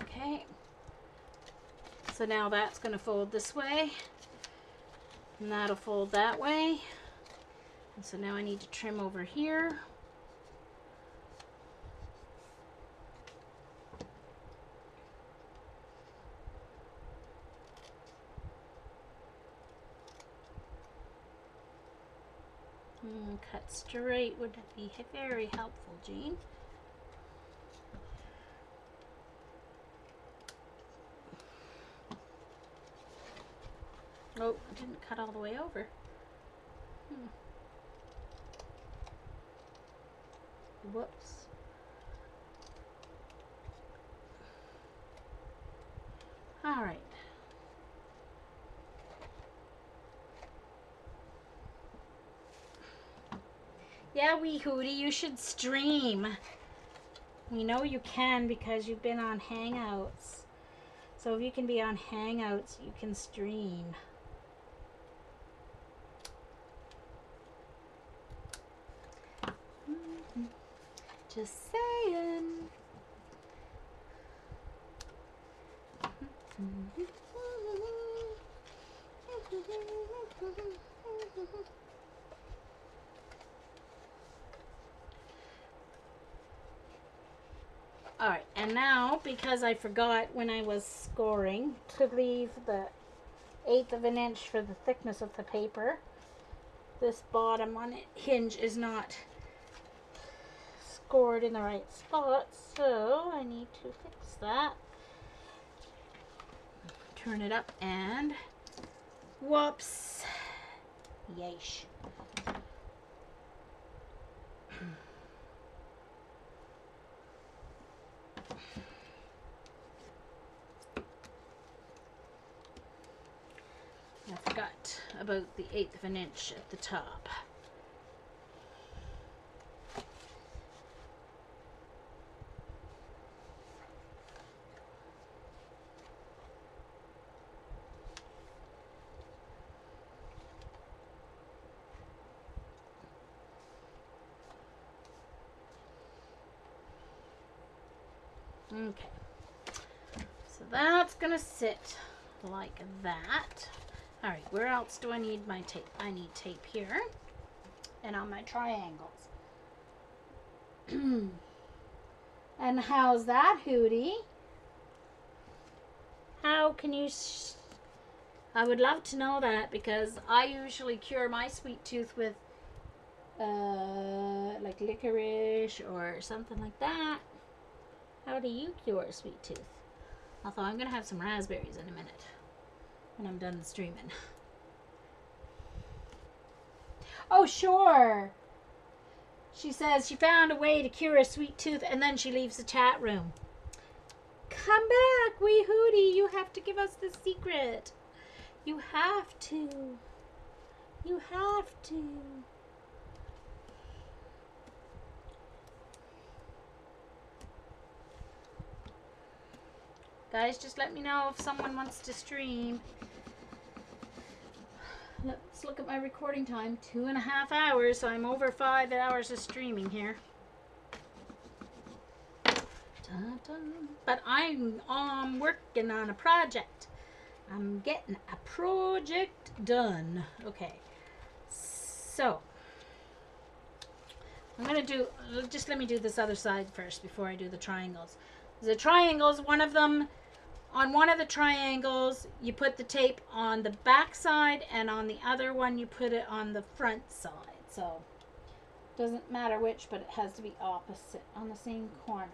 Okay, so now that's going to fold this way. And that'll fold that way. And so now I need to trim over here. Cut straight would be very helpful, Jean. Oh, I didn't cut all the way over. Whoops. All right. Yeah, wee Hootie, you should stream. We know you can because you've been on Hangouts. So if you can be on Hangouts, you can stream. Just saying. Alright, and now, because I forgot when I was scoring to leave the 1/8 of an inch for the thickness of the paper, this bottom on it hinge is not scored in the right spot, so I need to fix that. Turn it up and whoops. Yeesh. I forgot about the 1/8 of an inch at the top. Okay, so that's gonna sit like that. All right, where else do I need my tape? I need tape here and on my triangles. And how's that, Hootie? How can you... I would love to know that, because I usually cure my sweet tooth with like licorice or something like that. How do you cure a sweet tooth? Although I'm going to have some raspberries in a minute when I'm done streaming. Oh, sure. She says she found a way to cure a sweet tooth, and then she leaves the chat room. Come back, wee Hootie. You have to give us the secret. You have to. You have to. Guys, just let me know if someone wants to stream. Let's look at my recording time. 2.5 hours, so I'm over 5 hours of streaming here. But I'm working on a project. I'm getting a project done. Okay. So, I'm going to do, just let me do this other side first before I do the triangles. The triangles, one of them, on one of the triangles, you put the tape on the back side, and on the other one, you put it on the front side. So, doesn't matter which, but it has to be opposite on the same corner.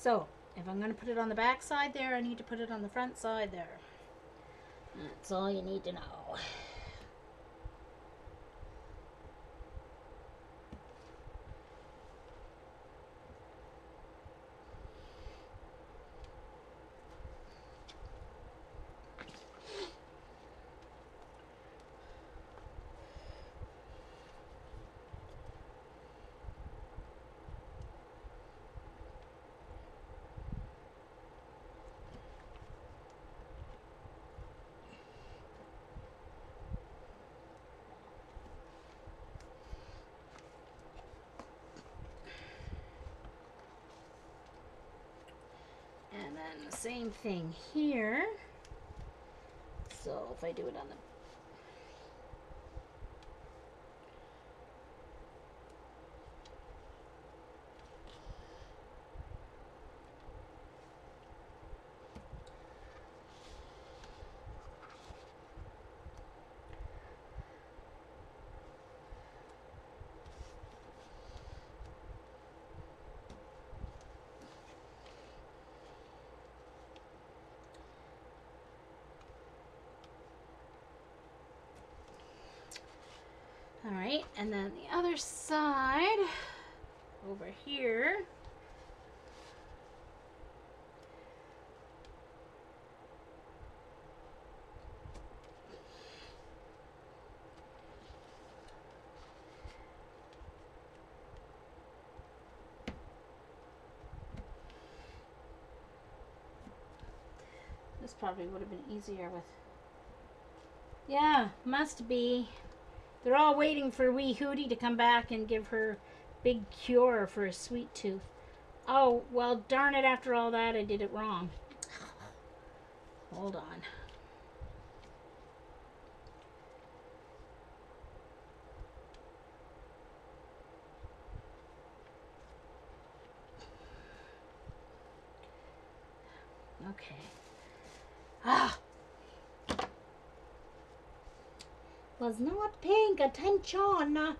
So, if I'm going to put it on the back side there, I need to put it on the front side there. That's all you need to know. And then the same thing here. So if I do it on the all right, and then the other side over here. This probably would have been easier with. Yeah, must be. They're all waiting for wee Hootie to come back and give her big cure for a sweet tooth. Oh, well, darn it, after all that, I did it wrong. Hold on. Okay. Ah! Was not paying attention. Let's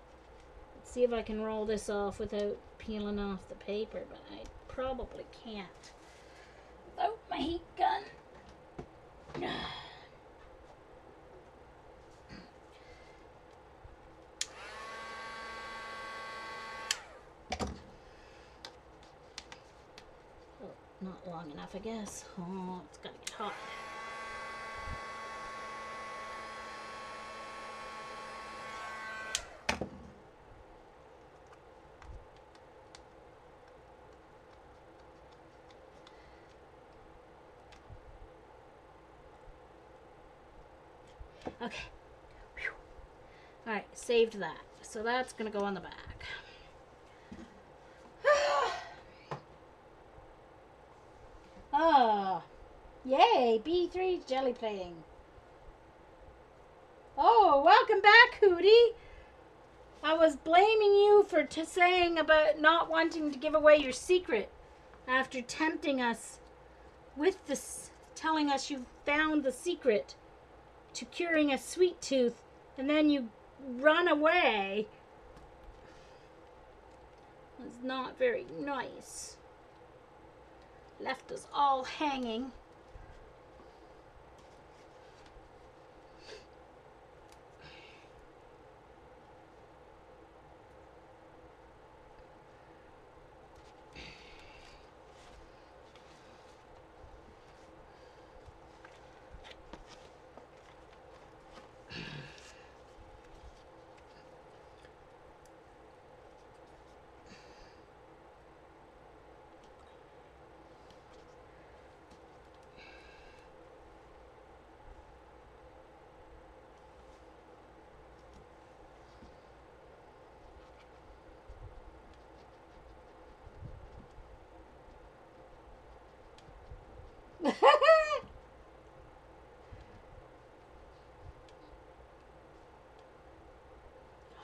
see if I can roll this off without peeling off the paper, but I probably can't. Without my heat gun. Oh, not long enough, I guess. Oh, it's gotta get hot. Okay. Whew. All right, saved that. So that's gonna go on the back. Oh, yay! B3's jelly playing. Oh, welcome back, Hootie. I was blaming you for saying about not wanting to give away your secret after tempting us with this, telling us you found the secret to curing a sweet tooth, and then you run away. It was not very nice. Left us all hanging.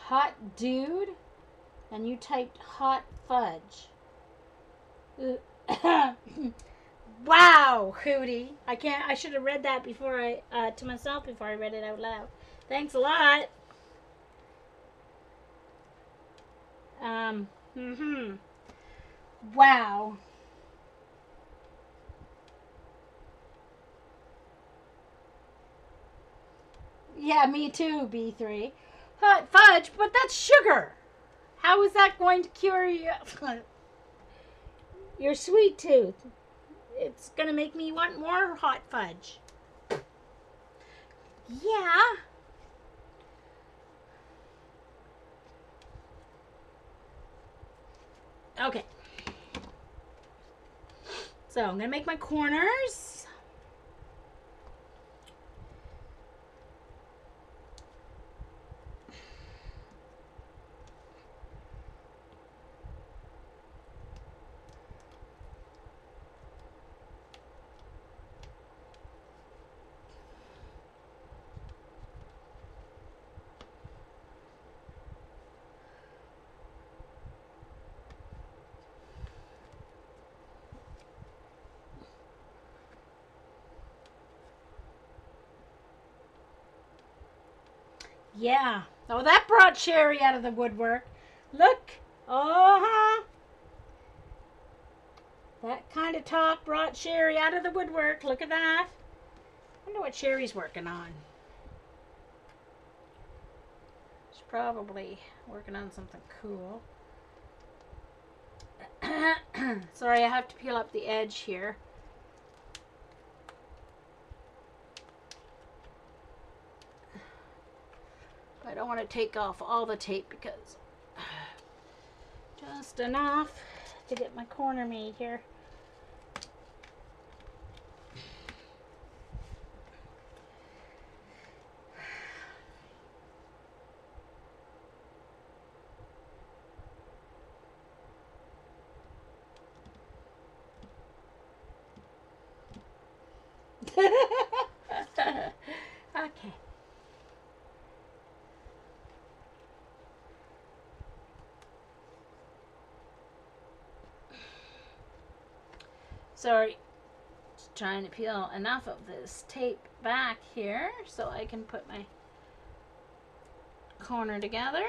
Hot dude, and you typed hot fudge. Wow, Hootie. I should have read that before to myself before I read it out loud. Thanks a lot. Wow.
Yeah, me too, B3. Hot fudge, but that's sugar. How is that going to cure you? Your sweet tooth. It's going to make me want more hot fudge. Yeah. Okay. So I'm going to make my corners. Yeah. Oh, that brought Sherry out of the woodwork. Look. Uh-huh. That kind of talk brought Sherry out of the woodwork. Look at that. I wonder what Sherry's working on. She's probably working on something cool. Sorry, I have to peel up the edge here. I don't want to take off all the tape because just enough to get my corner made here. Okay. Sorry, just trying to peel enough of this tape back here so I can put my corner together.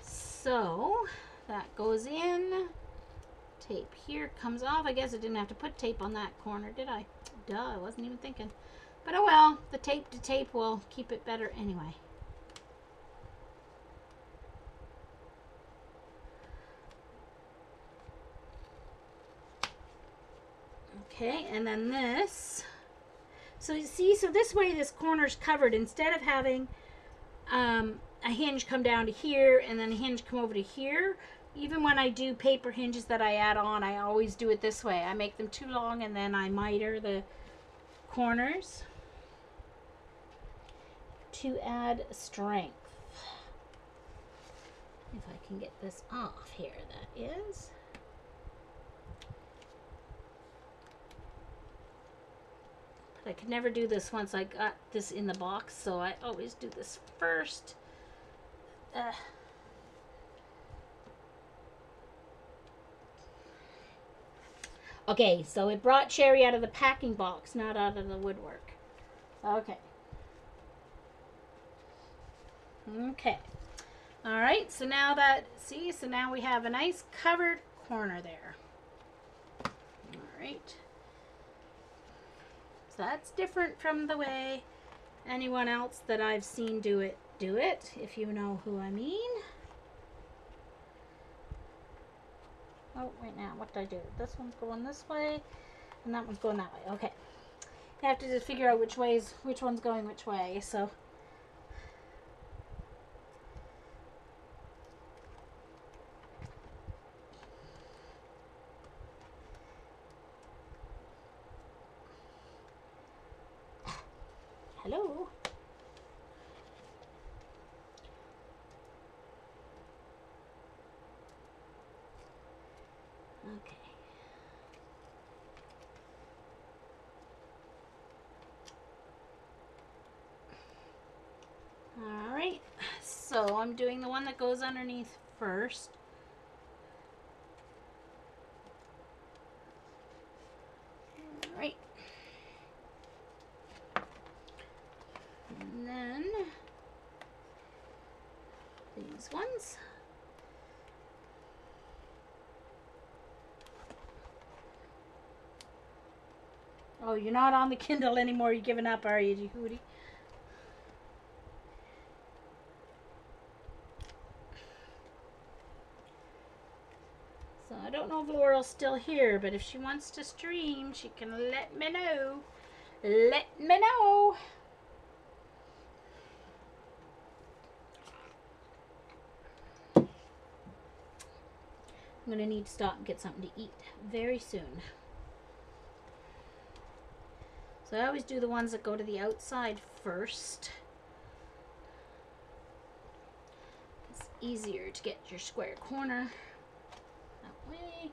So that goes in. Tape here comes off. I guess I didn't have to put tape on that corner, did I? Duh, I wasn't even thinking. But oh well, the tape to tape will keep it better anyway. Okay, and then this. So you see, so this way this corner's covered. Instead of having a hinge come down to here and then a hinge come over to here, even when I do paper hinges that I add on, I always do it this way. I make them too long and then I miter the corners to add strength. If I can get this off here, that is. But I could never do this once I got this in the box, so I always do this first. Okay, so it brought Sherry out of the packing box, not out of the woodwork. Okay. Okay. All right, so now that, see, so now we have a nice covered corner there. All right. So that's different from the way anyone else that I've seen do it, if you know who I mean. Oh, wait now, what did I do? This one's going this way, and that one's going that way. Okay. You have to just figure out which one's going which way, so. Hello? Okay. Alright, so I'm doing the one that goes underneath first. Alright. And then these ones. Oh, you're not on the Kindle anymore. You're giving up, are you, Hootie? So I don't know if Laurel's still here, but if she wants to stream, she can let me know. Let me know. I'm going to need to stop and get something to eat very soon. So I always do the ones that go to the outside first. It's easier to get your square corner that way.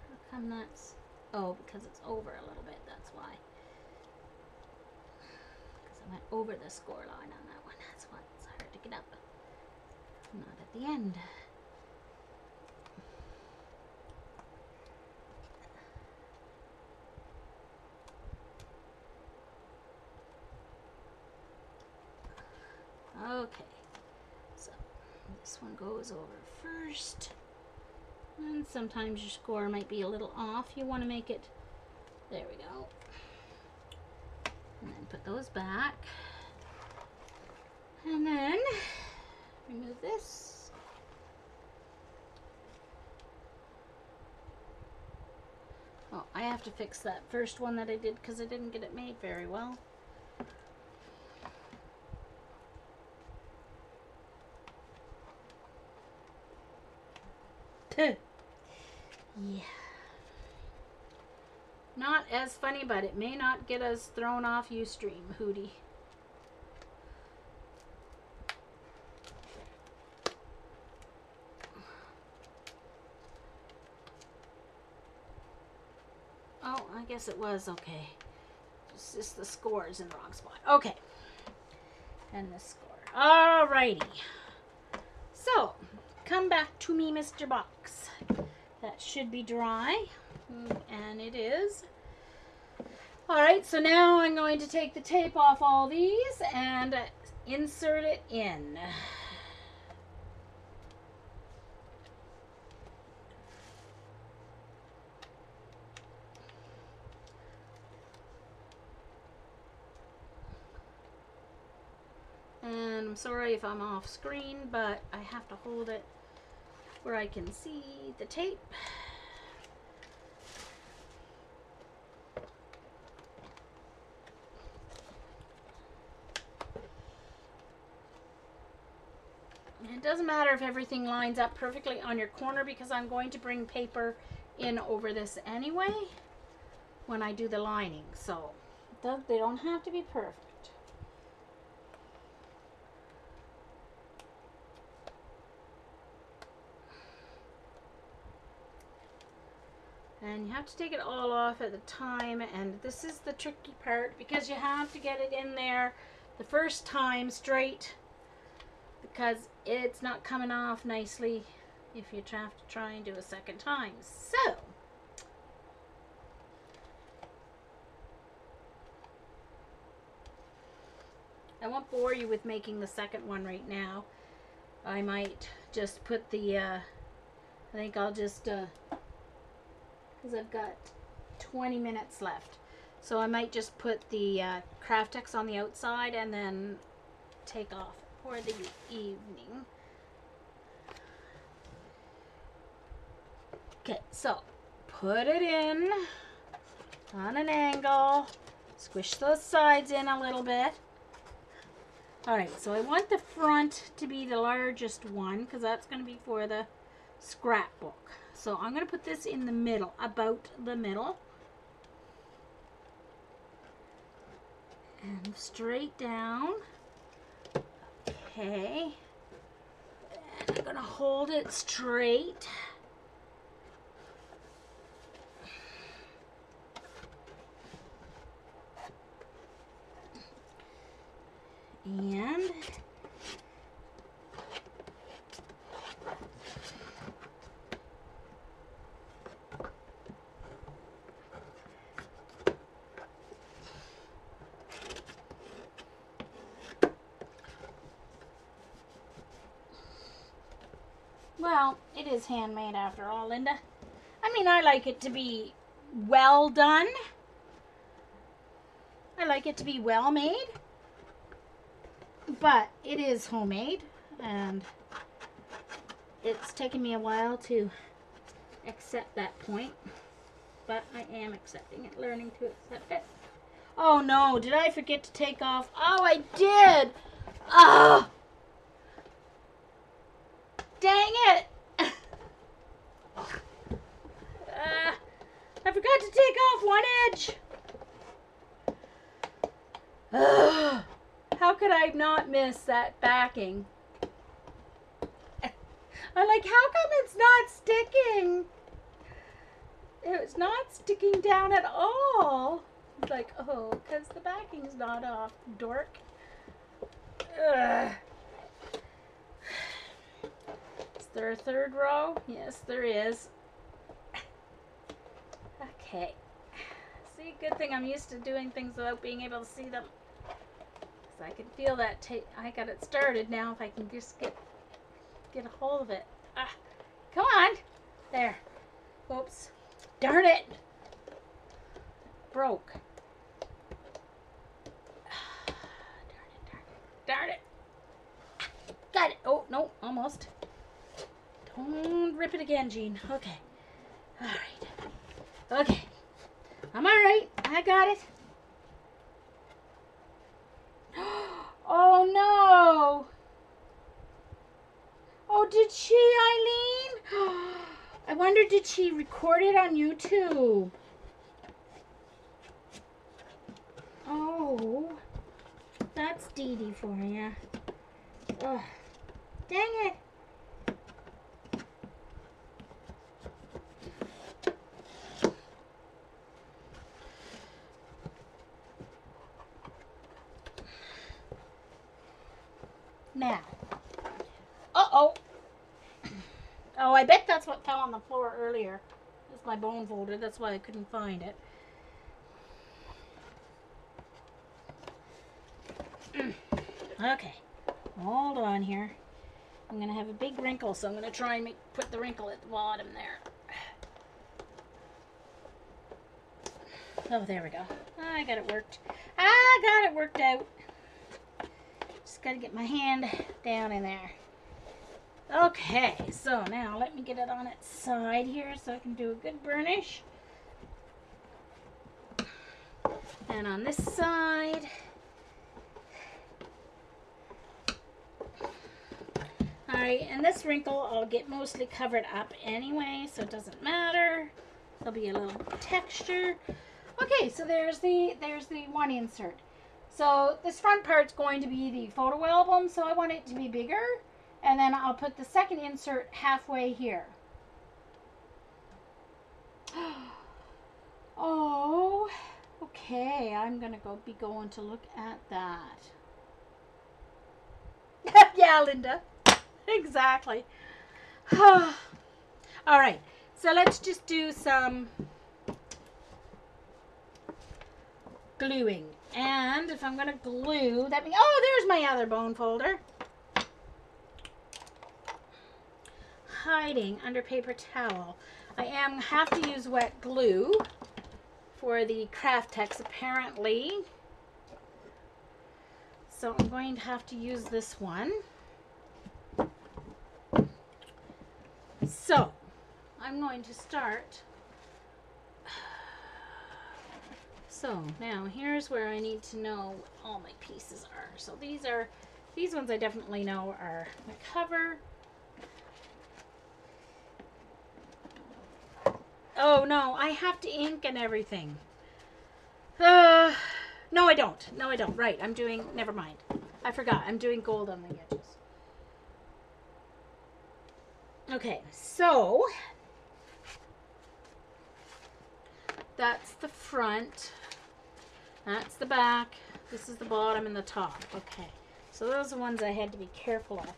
How come that's... Oh, because it's over a little bit, that's why. Because I went over the score line on that one. That's why it's hard to get up. Not at the end. Okay, so this one goes over first. And sometimes your score might be a little off. You want to make it... There we go. And then put those back. And then remove this. Oh, I have to fix that first one that I did because I didn't get it made very well. Yeah. Not as funny, but it may not get us thrown off Ustream, Hootie. Oh, I guess it was okay. It's just the score is in the wrong spot. Okay. And the score. Alrighty. So, come back to me, Mr. Box. That should be dry. And it is. Alright, so now I'm going to take the tape off all these and insert it in. And I'm sorry if I'm off screen, but I have to hold it where I can see the tape. It doesn't matter if everything lines up perfectly on your corner because I'm going to bring paper in over this anyway when I do the lining. So they don't have to be perfect. And you have to take it all off at the time, and this is the tricky part because you have to get it in there the first time straight because it's not coming off nicely if you have to try and do a second time. So I won't bore you with making the second one right now. I might just put the I think I'll just because I've got 20 minutes left. So I might just put the Craftex on the outside and then take off for the evening. Okay, so put it in on an angle. Squish those sides in a little bit. Alright, so I want the front to be the largest one because that's going to be for the scrapbook. So I'm going to put this in the middle, about the middle. And straight down. Okay. And I'm going to hold it straight. And Well, it is handmade after all, Linda. I mean, I like it to be well done. I like it to be well made. But it is homemade, and it's taken me a while to accept that point. But I am accepting it, learning to accept it. Oh no, did I forget to take off? Oh, I did! Oh! Dang it! I forgot to take off one edge. How could I not miss that backing? I'm like, how come it's not sticking? It's not sticking down at all. It's like, oh, because the backing's not off, dork. Ugh. Is there a third row? Yes, there is. Okay. See, good thing I'm used to doing things without being able to see them. So I can feel that I got it started now if I can just get a hold of it. Ah, come on. There. Oops. Darn it. Broke. Darn it. Got it. Oh, no, almost. Don't rip it again, Jean. Okay. All right. Okay. I'm all right. I got it. Oh, no. Oh, did she, Eileen? I wonder, did she record it on YouTube? Oh, that's Dee Dee for you. Oh, dang it. Now. Uh-oh. Oh, I bet that's what fell on the floor earlier. It's my bone folder. That's why I couldn't find it. Okay. Hold on here. I'm going to have a big wrinkle, so I'm going to try and put the wrinkle at the bottom there. Oh, there we go. I got it worked. I got it worked out. Just got to get my hand down in there. Okay, so now let me get it on its side here so I can do a good burnish. And on this side. Alright, and this wrinkle I'll get mostly covered up anyway, so it doesn't matter. There'll be a little texture. Okay, so there's the one insert. So this front part's going to be the photo album, so I want it to be bigger. And then I'll put the second insert halfway here. Oh, okay. I'm going to be going to look at that. Yeah, Linda. Exactly. All right. So let's just do some gluing. And if I'm going to glue, that means... Oh, there's my other bone folder. Hiding under paper towel. I have to use wet glue for the Craftex apparently. So I'm going to have to use this one. So I'm going to start. So now here's where I need to know what all my pieces are. So these ones I definitely know are my cover. Oh no, I have to ink and everything. No I don't. No I don't. Right, never mind. I forgot. I'm doing gold on the edges. Okay, so that's the front. That's the back. This is the bottom and the top. Okay, so those are the ones I had to be careful of.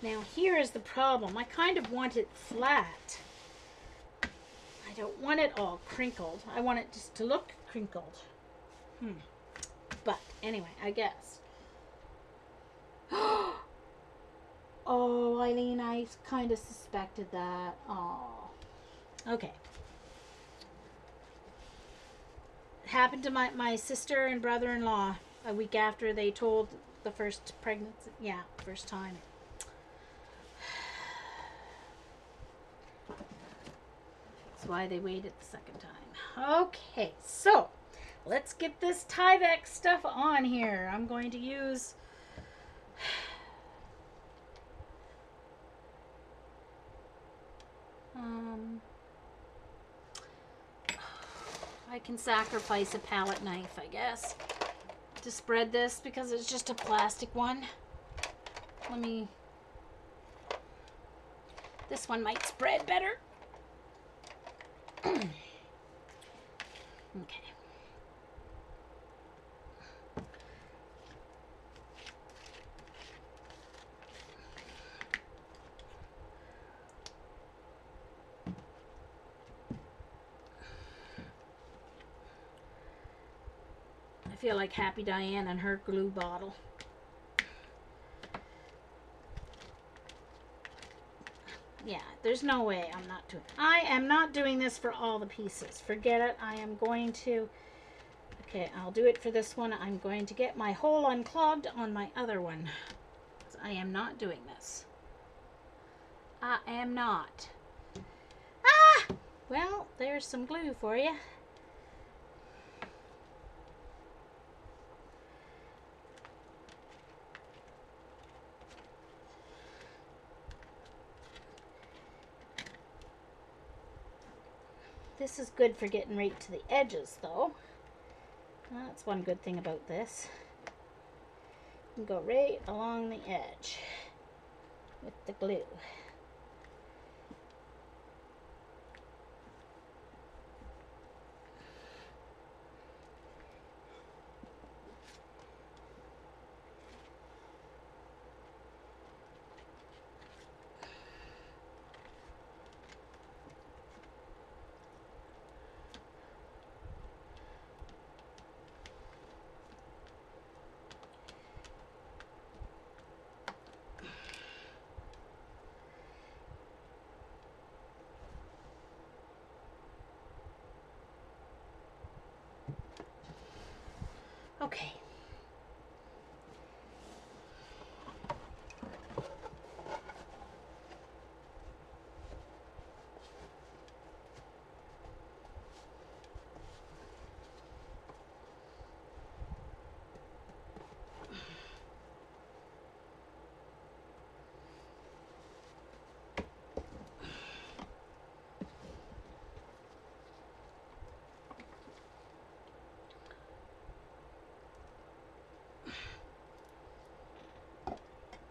Now here is the problem. I kind of want it flat. I don't want it all crinkled. I want it just to look crinkled. But anyway, I guess. Oh, Eileen, I kind of suspected that. Oh. Okay. It happened to my sister and brother-in-law a week after they told the first pregnancy. Yeah, first time. That's why they waited the second time. Okay, so let's get this Tyvek stuff on here. I'm going to use I can sacrifice a palette knife, I guess, to spread this because it's just a plastic one. This one might spread better. Okay. I feel like Happy Diane and her glue bottle. Yeah, there's no way I am not doing this for all the pieces. Forget it. I am going to, okay, I'll do it for this one. I'm going to get my hole unclogged on my other one. I am not doing this. I am not. Ah! Well, there's some glue for you. This is good for getting right to the edges, though. That's one good thing about this. You can go right along the edge with the glue. Okay.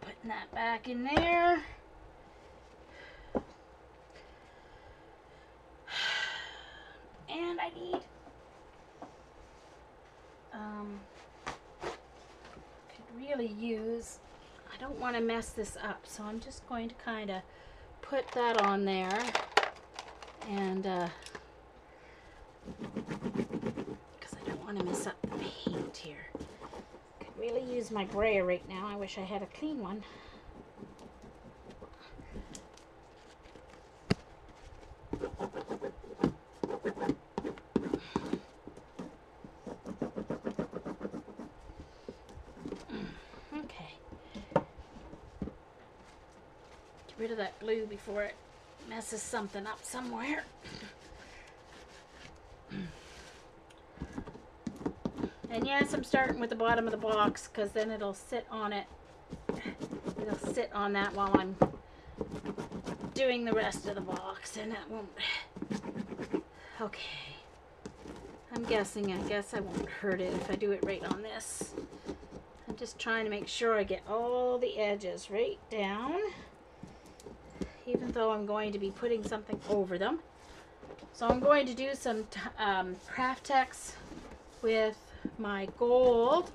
Putting that back in there. And I need could really use, I don't want to mess this up, so I'm just going to kind of put that on there and because I don't want to mess up the paint here. Could really use my brayer right now. I wish I had a clean one. Rid of that glue before it messes something up somewhere. And yes, I'm starting with the bottom of the box because then it'll sit on it. It'll sit on that while I'm doing the rest of the box, and that won't. Okay. I guess I won't hurt it if I do it right on this. I'm just trying to make sure I get all the edges right down, even though I'm going to be putting something over them. So I'm going to do some Craftex with my gold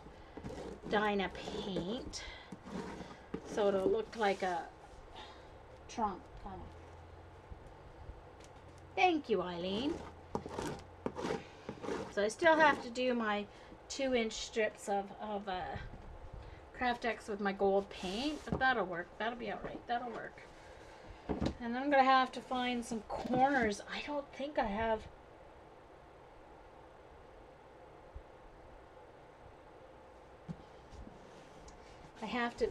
Dyna paint, so it'll look like a trunk kind of. Thank you, Eileen. So I still have to do my 2-inch strips of
Craftex with my gold paint, but that'll work. That'll be alright. That'll work. And then I'm going to have to find some corners. I don't think I have...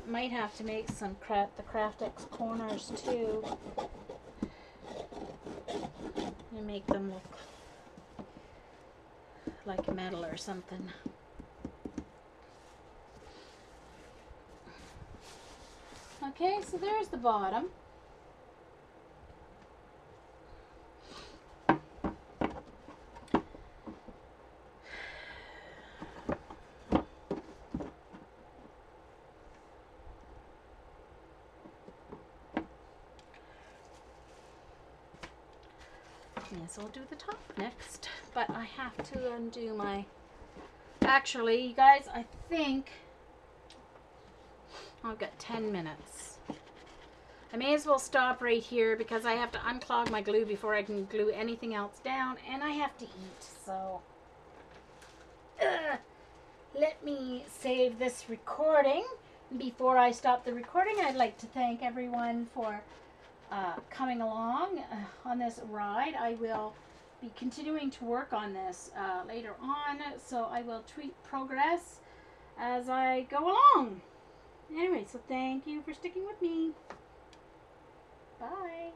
might have to make some the Craftex corners too. And make them look like metal or something. Okay, so there's the bottom. Yes, I'll do the top next, but I have to undo my... Actually, you guys, I think I've got 10 minutes. I may as well stop right here because I have to unclog my glue before I can glue anything else down, and I have to eat, so... let me save this recording. Before I stop the recording, I'd like to thank everyone for coming along on this ride. I will be continuing to work on this later on, so I will tweet progress as I go along. Anyway, so thank you for sticking with me. Bye.